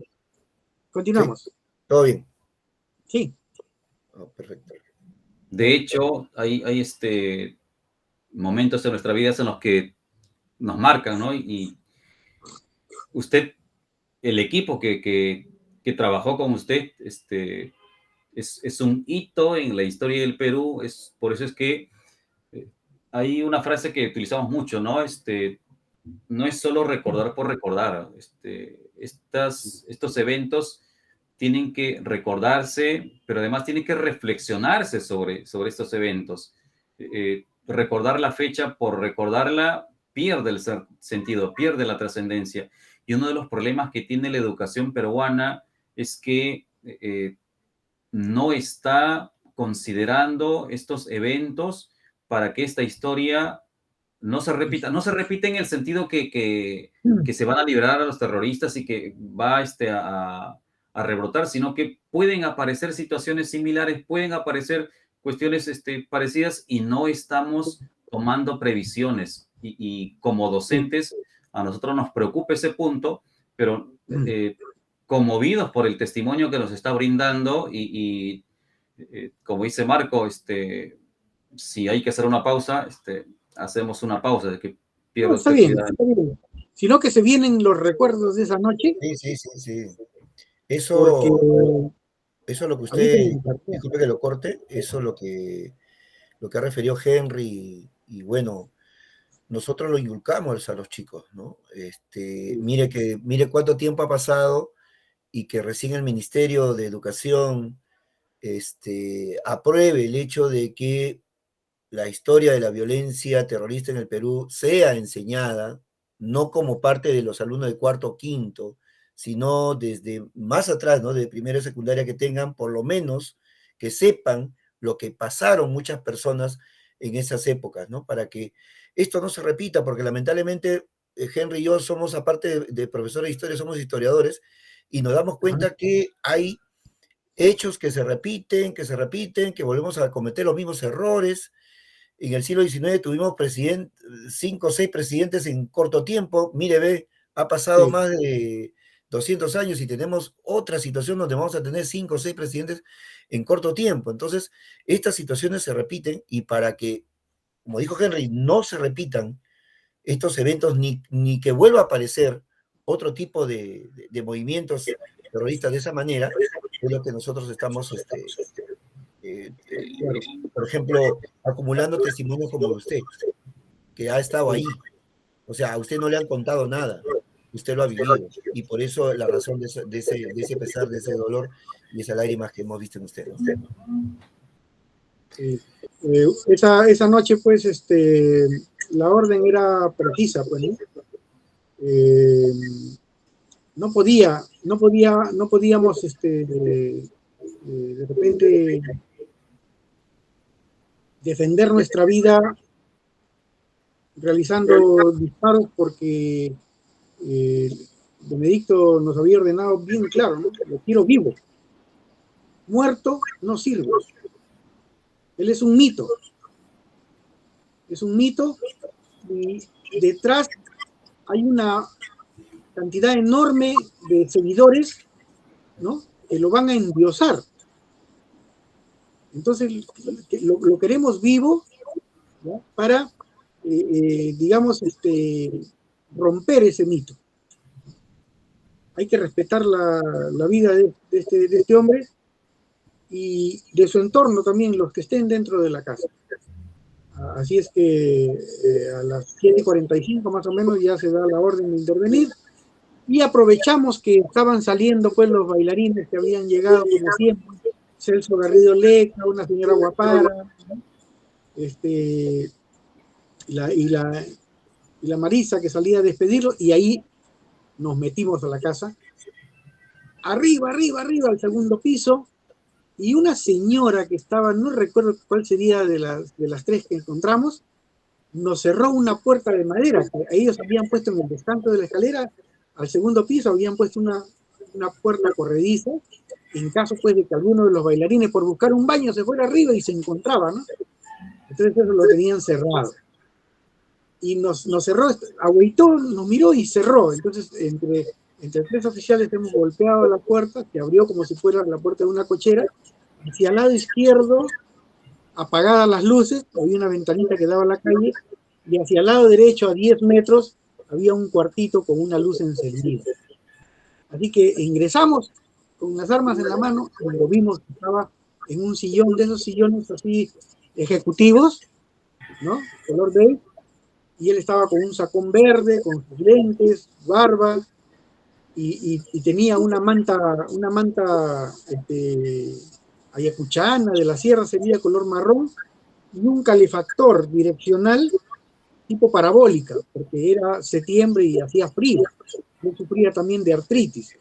Speaker 2: Continuamos.
Speaker 1: ¿Sí? ¿Todo bien?
Speaker 2: Sí.
Speaker 1: Oh, perfecto.
Speaker 3: De hecho, hay momentos en nuestra vida en los que nos marcan, ¿no? Y usted, el equipo que trabajó con usted, es un hito en la historia del Perú. Por eso es que hay una frase que utilizamos mucho, ¿no? No es solo recordar por recordar. Estos eventos tienen que recordarse, pero además tienen que reflexionarse sobre estos eventos. Recordar la fecha por recordarla pierde el sentido, pierde la trascendencia. Y uno de los problemas que tiene la educación peruana es que no está considerando estos eventos para que esta historia no se repita. No se repite en el sentido que se van a liberar a los terroristas y que va a rebrotar, sino que pueden aparecer situaciones similares, pueden aparecer cuestiones parecidas y no estamos tomando previsiones. Y como docentes, a nosotros nos preocupa ese punto, pero conmovidos por el testimonio que nos está brindando y como dice Marco, si hay que hacer una pausa, hacemos una pausa, de que pierda
Speaker 2: Está
Speaker 3: usted
Speaker 2: bien,
Speaker 3: cuidado.
Speaker 2: está bien. Sino que se vienen los recuerdos de esa noche.
Speaker 1: Sí.
Speaker 2: Porque
Speaker 1: Eso es lo que
Speaker 2: a mí se
Speaker 1: usted,
Speaker 2: me impactó.
Speaker 1: disculpe que lo corte, eso es lo que ha referido Henry, y bueno, nosotros lo inculcamos a los chicos, ¿no? Mire cuánto tiempo ha pasado y que recién el Ministerio de Educación apruebe el hecho de que la historia de la violencia terrorista en el Perú sea enseñada, no como parte de los alumnos de cuarto o quinto, sino desde más atrás, ¿no? De primero y secundaria, que tengan por lo menos que sepan lo que pasaron muchas personas en esas épocas, ¿no? Para que esto no se repita, porque lamentablemente Henry y yo somos, aparte de profesores de historia, somos historiadores, y nos damos cuenta que hay hechos que se repiten, que volvemos a cometer los mismos errores. En el siglo XIX tuvimos 5 o 6 presidentes en corto tiempo. Mire, ve, ha pasado más de 200 años y tenemos otra situación donde vamos a tener 5 o 6 presidentes en corto tiempo. Entonces, estas situaciones se repiten, y para que, como dijo Henry, no se repitan estos eventos, ni que vuelva a aparecer otro tipo de movimientos terroristas de esa manera, es lo que nosotros estamos, por ejemplo, acumulando testimonios como usted, que ha estado ahí. O sea, a usted no le han contado nada, usted lo ha vivido, y por eso la razón de ese pesar, de ese dolor y esas lágrimas que hemos visto en usted, ¿no?
Speaker 2: Sí. Esa noche, pues, la orden era precisa, pues, ¿no? No podíamos, de repente, defender nuestra vida realizando disparos, porque Benedicto nos había ordenado bien claro, ¿no? Lo quiero vivo. Muerto no sirve. Él es un mito. Es un mito, y detrás hay una cantidad enorme de seguidores, ¿no? Que lo van a endiosar. Entonces, lo queremos vivo, ¿no? Para, digamos, romper ese mito. Hay que respetar la vida de este hombre y de su entorno también, los que estén dentro de la casa. Así es que a las 7:45 más o menos ya se da la orden de intervenir, y aprovechamos que estaban saliendo, pues, los bailarines que habían llegado, como siempre, Celso Garrido Leca, una señora Guapara, y la Marisa, que salía a despedirlo, y ahí nos metimos a la casa, arriba, al segundo piso, y una señora que estaba, no recuerdo cuál sería de las tres que encontramos, nos cerró una puerta de madera que ellos habían puesto en el descanso de la escalera. Al segundo piso habían puesto una puerta corrediza, en caso, pues, de que alguno de los bailarines, por buscar un baño, se fuera arriba y se encontraba, ¿no? Entonces eso lo tenían cerrado. Y nos cerró, agüitó, nos miró y cerró. Entonces, entre 3 oficiales hemos golpeado la puerta, que abrió como si fuera la puerta de una cochera. Hacia el lado izquierdo, apagadas las luces, había una ventanita que daba a la calle, y hacia el lado derecho, a 10 metros, había un cuartito con una luz encendida. Así que ingresamos con las armas en la mano, cuando vimos que estaba en un sillón, de esos sillones así ejecutivos, ¿no? Color beige, y él estaba con un sacón verde, con sus lentes, barba, y tenía una manta ayacuchana de la sierra, sería color marrón, y un calefactor direccional tipo parabólica, porque era septiembre y hacía frío. Él sufría también de artritis.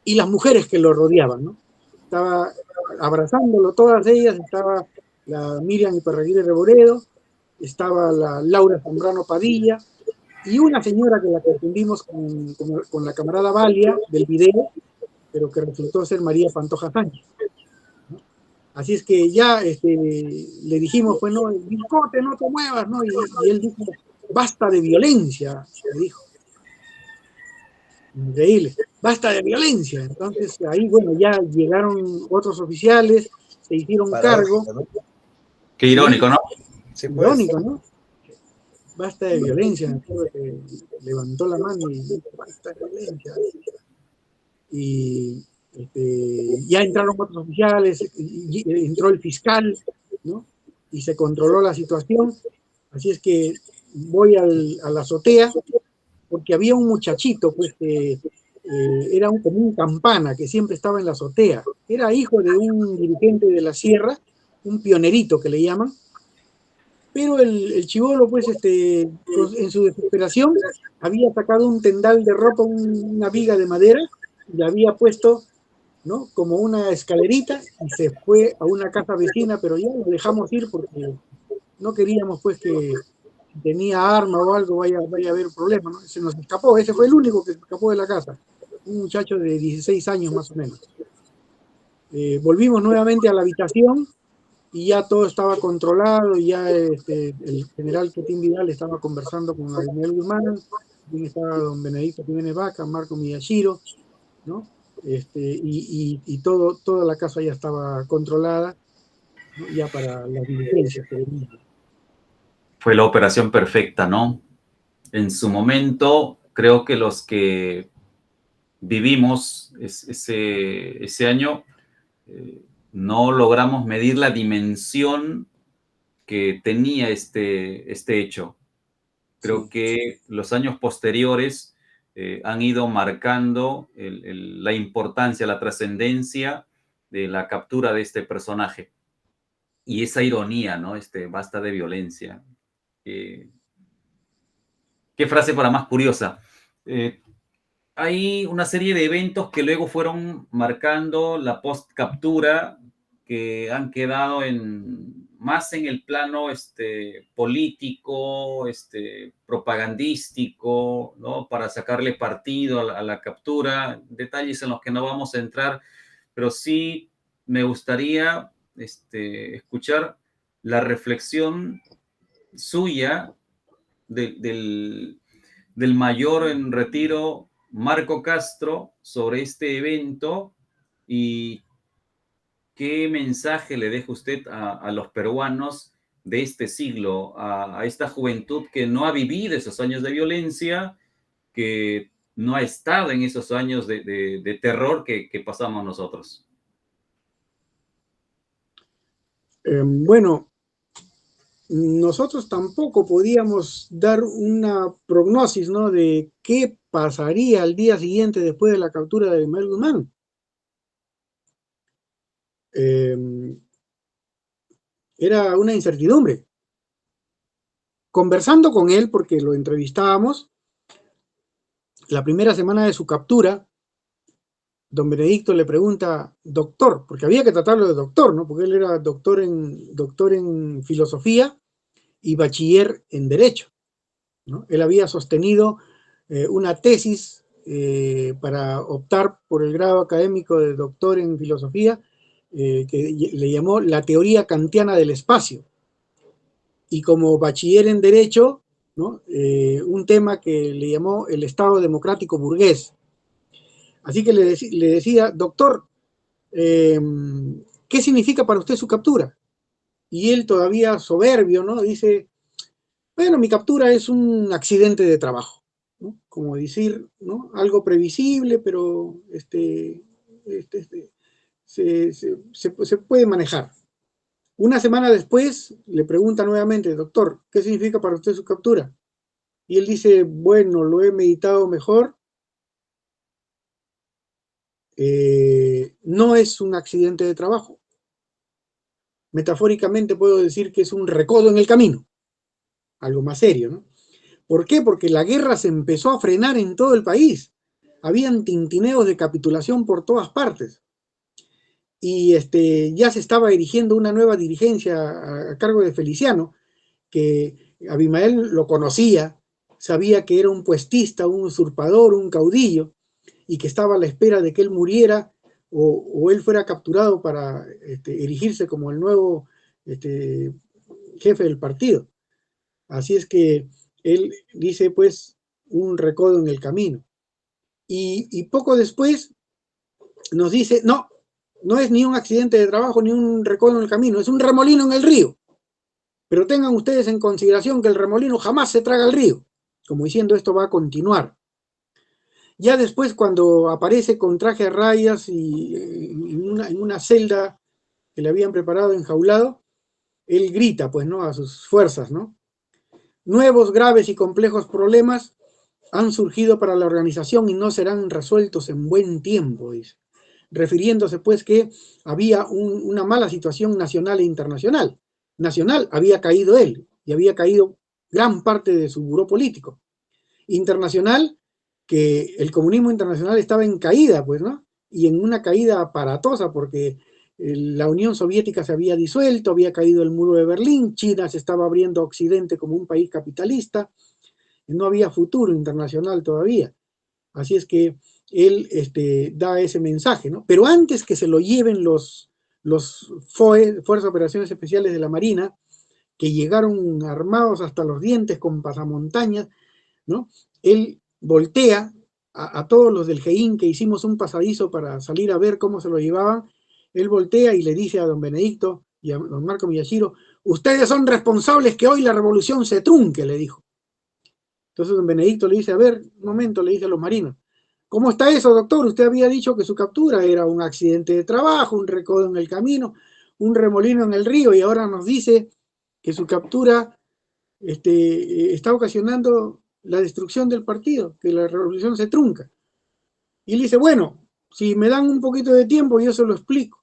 Speaker 2: Y las mujeres que lo rodeaban, ¿no? Estaba abrazándolo, todas ellas, estaba la Miriam Iparraguirre Reboredo, estaba la Laura Zambrano Padilla, y una señora que la confundimos con la camarada Valia del video, pero que resultó ser María Pantoja Sánchez, ¿no? Así es que ya le dijimos, pues, no, Biscote, no te muevas, ¿no? Y él dijo, basta de violencia, le dijo. Increíble, basta de violencia. Entonces ahí, bueno, ya llegaron otros oficiales, se hicieron cargo.
Speaker 3: ¿No? Qué irónico, ¿no?
Speaker 1: Sí, pues.
Speaker 2: Irónico, ¿no? Basta de violencia. Me acuerdo que levantó la mano y dijo, basta de violencia. Y ya entraron otros oficiales, y entró el fiscal, ¿no? Y se controló la situación. Así es que voy a la azotea, porque había un muchachito, pues, que era como un campana, que siempre estaba en la azotea. Era hijo de un dirigente de la sierra, un pionerito que le llaman, pero el chibolo, pues, en su desesperación, había sacado un tendal de ropa, una viga de madera, y la había puesto, ¿no?, como una escalerita, y se fue a una casa vecina, pero ya lo dejamos ir porque no queríamos, pues, que si tenía arma o algo vaya a haber problema, ¿no? Se nos escapó, ese fue el único que se escapó de la casa, un muchacho de 16 años más o menos. Volvimos nuevamente a la habitación y ya todo estaba controlado, y ya el general Quetín Vidal estaba conversando con Abimael Guzmán, también estaba don Benedicto Jiménez Vaca, Marco Miyashiro, ¿no? Y toda la casa ya estaba controlada, ¿no?, ya para las diligencias que venían.
Speaker 3: Fue la operación perfecta, ¿no? En su momento, creo que los que vivimos ese año no logramos medir la dimensión que tenía este hecho. Creo
Speaker 2: Sí.
Speaker 3: que los años posteriores han ido marcando la importancia, la trascendencia de la captura de este personaje. Y esa ironía, ¿no? Basta de violencia. ¿Qué frase para más curiosa? Hay una serie de eventos que luego fueron marcando la post-captura, que han quedado más en el plano político, propagandístico, ¿no?, para sacarle partido a la captura, detalles en los que no vamos a entrar, pero sí me gustaría escuchar la reflexión suya del mayor en retiro Marco Castro sobre este evento, y qué mensaje le deja usted a los peruanos de este siglo, a esta juventud que no ha vivido esos años de violencia, que no ha estado en esos años de terror que pasamos nosotros.
Speaker 2: Bueno, nosotros tampoco podíamos dar una prognosis, ¿no?, de qué pasaría al día siguiente después de la captura de Abimael Guzmán. Era una incertidumbre. Conversando con él, porque lo entrevistábamos, la primera semana de su captura, don Benedicto le pregunta, doctor, porque había que tratarlo de doctor, ¿no?, porque él era doctor en filosofía y bachiller en derecho, ¿no? Él había sostenido una tesis para optar por el grado académico de doctor en filosofía, que le llamó la teoría kantiana del espacio, y como bachiller en derecho, ¿no?, un tema que le llamó el Estado democrático burgués. Así que le decía, doctor, ¿qué significa para usted su captura? Y él, todavía soberbio, ¿no?, dice, bueno, mi captura es un accidente de trabajo, ¿no?, como decir, ¿no?, algo previsible, pero se puede manejar. Una semana después le pregunta nuevamente, doctor, ¿qué significa para usted su captura? Y él dice, bueno, lo he meditado mejor, no es un accidente de trabajo. Metafóricamente puedo decir que es un recodo en el camino, algo más serio, ¿no? ¿Por qué? Porque la guerra se empezó a frenar en todo el país. Habían tintineos de capitulación por todas partes. Y ya se estaba erigiendo una nueva dirigencia a cargo de Feliciano, que Abimael lo conocía, sabía que era un puestista, un usurpador, un caudillo, y que estaba a la espera de que él muriera o él fuera capturado para erigirse como el nuevo jefe del partido. Así es que él dice, pues, un recodo en el camino. Y poco después nos dice, no es ni un accidente de trabajo ni un recodo en el camino, es un remolino en el río. Pero tengan ustedes en consideración que el remolino jamás se traga al río, como diciendo, esto va a continuar. Ya después, cuando aparece con traje a rayas y en una celda que le habían preparado enjaulado, él grita, pues, ¿no?, a sus fuerzas, ¿no? Nuevos, graves y complejos problemas han surgido para la organización y no serán resueltos en buen tiempo, dice, refiriéndose, pues, que había una mala situación nacional e internacional. Nacional, había caído él, y había caído gran parte de su buró político. Internacional, que el comunismo internacional estaba en caída, pues, ¿no? Y en una caída aparatosa, porque la Unión Soviética se había disuelto, había caído el muro de Berlín, China se estaba abriendo a Occidente como un país capitalista, no había futuro internacional todavía. Así es que él da ese mensaje, ¿no? Pero antes que se lo lleven los FOE, Fuerzas de Operaciones Especiales de la Marina, que llegaron armados hasta los dientes con pasamontañas, ¿no? Él voltea a todos los del GEIN, que hicimos un pasadizo para salir a ver cómo se lo llevaban. Él voltea y le dice a don Benedicto y a don Marco Miyashiro: ustedes son responsables que hoy la revolución se trunque, le dijo. Entonces don Benedicto le dice: a ver, un momento, le dice a los marinos, ¿cómo está eso, doctor? Usted había dicho que su captura era un accidente de trabajo, un recodo en el camino, un remolino en el río, y ahora nos dice que su captura está ocasionando la destrucción del partido, que la revolución se trunca. Y él dice: bueno, si me dan un poquito de tiempo yo se lo explico.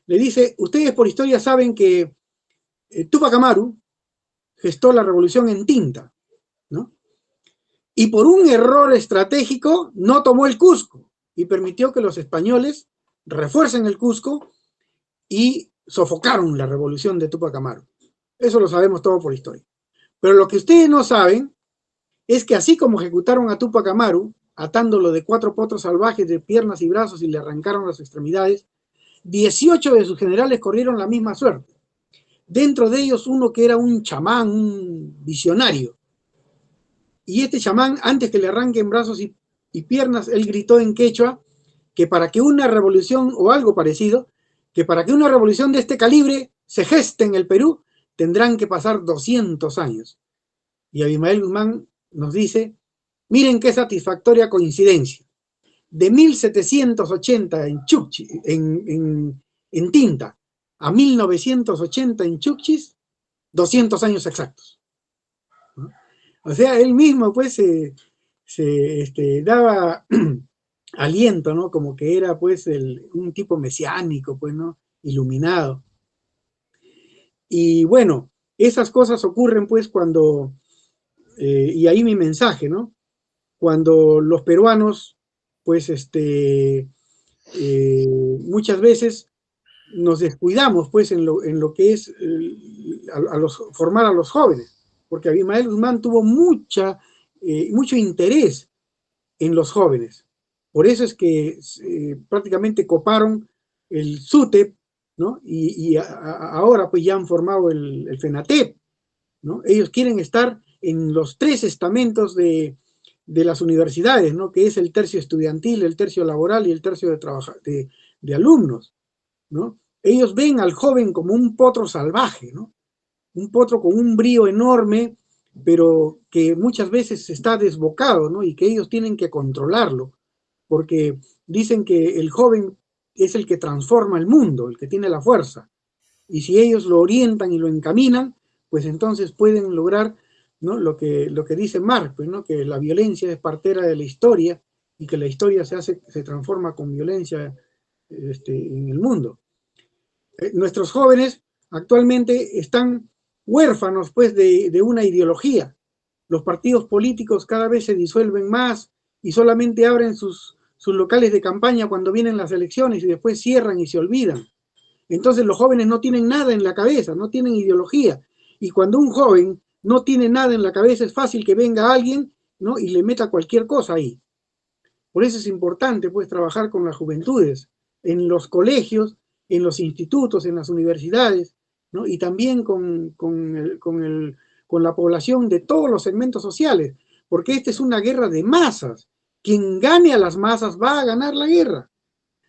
Speaker 2: Le dice: ustedes por historia saben que Túpac Amaru gestó la revolución en Tinta, ¿no? Y por un error estratégico no tomó el Cusco y permitió que los españoles refuercen el Cusco y sofocaron la revolución de Túpac Amaru. Eso lo sabemos todo por historia. Pero lo que ustedes no saben es que así como ejecutaron a Túpac Amaru, atándolo de 4 potros salvajes de piernas y brazos y le arrancaron las extremidades, 18 de sus generales corrieron la misma suerte. Dentro de ellos uno que era un chamán, un visionario. Y este chamán, antes que le arranquen brazos y piernas, él gritó en quechua que para que una revolución, o algo parecido, que para que una revolución de este calibre se geste en el Perú, tendrán que pasar 200 años. Y Abimael Guzmán nos dice: miren qué satisfactoria coincidencia. De 1780 en Tinta a 1980 en Chukchis, 200 años exactos. ¿No? O sea, él mismo pues se daba aliento, ¿no? Como que era pues un tipo mesiánico, pues, ¿no? Iluminado. Y bueno, esas cosas ocurren pues cuando, y ahí mi mensaje, ¿no? Cuando los peruanos pues muchas veces nos descuidamos pues en lo que es formar a los jóvenes, porque Abimael Guzmán tuvo mucho interés en los jóvenes. Por eso es que prácticamente coparon el SUTEP, ¿no? Y ahora pues ya han formado el FENATEP, ¿no? Ellos quieren estar en los 3 estamentos de las universidades, ¿no? Que es el tercio estudiantil, el tercio laboral y el tercio de alumnos, ¿no? Ellos ven al joven como un potro salvaje, ¿no? Un potro con un brío enorme, pero que muchas veces está desbocado, ¿no? Y que ellos tienen que controlarlo, porque dicen que el joven es el que transforma el mundo, el que tiene la fuerza. Y si ellos lo orientan y lo encaminan, pues entonces pueden lograr, ¿no? Lo que dice Marx, pues, ¿no? Que la violencia es partera de la historia y que la historia se transforma con violencia en el mundo. Nuestros jóvenes actualmente están huérfanos pues de una ideología. Los partidos políticos cada vez se disuelven más y solamente abren sus locales de campaña cuando vienen las elecciones y después cierran y se olvidan. Entonces los jóvenes no tienen nada en la cabeza, no tienen ideología. Y cuando un joven no tiene nada en la cabeza, es fácil que venga alguien, ¿no? Y le meta cualquier cosa ahí. Por eso es importante pues trabajar con las juventudes, en los colegios, en los institutos, en las universidades, ¿no? Y también con la población de todos los segmentos sociales, porque esta es una guerra de masas. Quien gane a las masas va a ganar la guerra.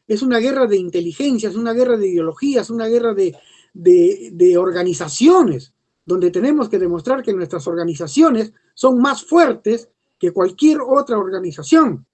Speaker 2: Es una guerra de inteligencia, es una guerra de ideologías, es una guerra de organizaciones, donde tenemos que demostrar que nuestras organizaciones son más fuertes que cualquier otra organización,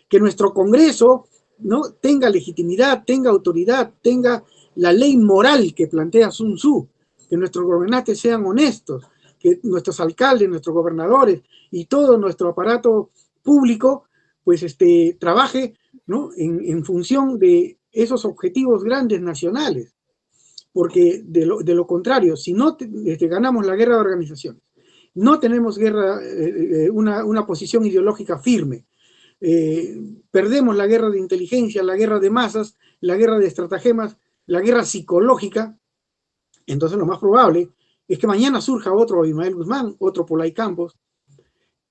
Speaker 2: que nuestro Congreso, ¿no? Tenga legitimidad, tenga autoridad, tenga la ley moral que plantea Sun Tzu, que nuestros gobernantes sean honestos, que nuestros alcaldes, nuestros gobernadores y todo nuestro aparato público pues trabaje, ¿no? en función de esos objetivos grandes nacionales. porque de lo contrario, si no ganamos la guerra de organizaciones, no tenemos una posición ideológica firme, perdemos la guerra de inteligencia, la guerra de masas, la guerra de estratagemas, la guerra psicológica, entonces lo más probable es que mañana surja otro Abimael Guzmán, otro Pola y Campos,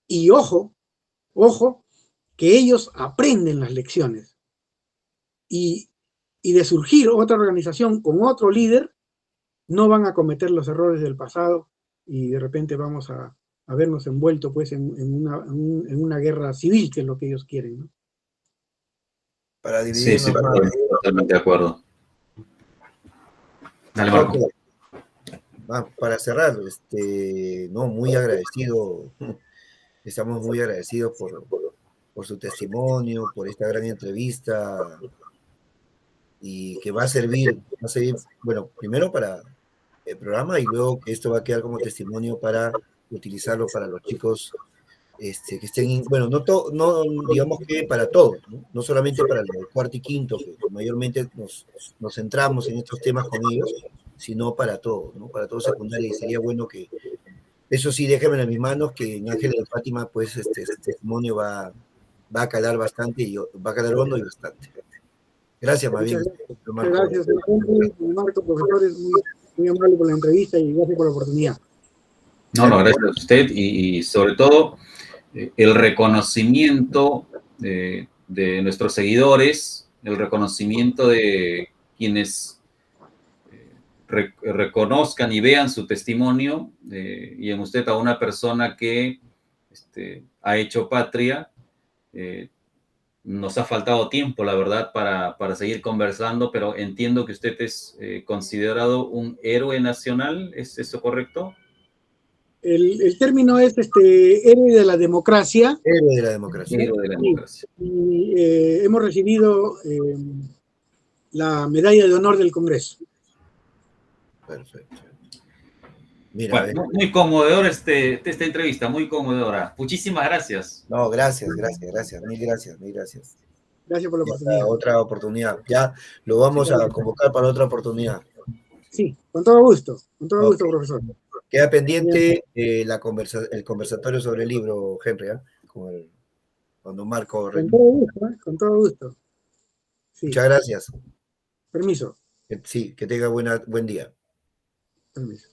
Speaker 2: y ojo, que ellos aprenden las lecciones. Y de surgir otra organización con otro líder, no van a cometer los errores del pasado y de repente vamos a vernos envueltos pues, en una guerra civil, que es lo que ellos quieren, ¿no?
Speaker 1: Para dividirnos.
Speaker 3: Sí, totalmente de acuerdo. Dale, Marco.
Speaker 1: Okay. Para cerrar, no, muy agradecido, estamos muy agradecidos por su testimonio, por esta gran entrevista, y que va a servir, bueno, primero para el programa y luego que esto va a quedar como testimonio para utilizarlo para los chicos que estén, bueno, no digamos que para todos, no solamente para los cuarto y quinto, que mayormente nos centramos en estos temas con ellos, sino para todos, ¿no? Para todo secundaria, y sería bueno que, eso sí, déjenme en mis manos, que en Ángeles de Fátima, pues, este testimonio va a calar bastante, y va a calar hondo y bastante. Gracias, más bien.
Speaker 2: Muchas gracias, Marco, profesores, muy amable por la entrevista y gracias por la oportunidad.
Speaker 3: No, gracias a usted y sobre todo el reconocimiento de nuestros seguidores, el reconocimiento de quienes reconozcan y vean su testimonio, y en usted a una persona que ha hecho patria. Nos ha faltado tiempo, la verdad, para seguir conversando, pero entiendo que usted es considerado un héroe nacional, ¿es eso correcto?
Speaker 2: El término es héroe de la democracia.
Speaker 1: Héroe de la democracia.
Speaker 3: Héroe de la democracia.
Speaker 2: Y hemos recibido la medalla de honor del Congreso.
Speaker 1: Perfecto. Mira,
Speaker 3: bueno, muy conmovedor esta entrevista, muy conmovedora. Muchísimas gracias.
Speaker 1: No, gracias, mil gracias.
Speaker 2: Gracias por la oportunidad.
Speaker 1: Otra oportunidad. Ya lo vamos a convocar para otra oportunidad.
Speaker 2: Sí, con todo gusto, profesor.
Speaker 1: Queda pendiente el conversatorio sobre el libro, Henry, cuando Marco...
Speaker 2: Con todo gusto.
Speaker 1: Sí. Muchas gracias.
Speaker 2: Permiso.
Speaker 1: Sí, que tenga buen día.
Speaker 2: Permiso.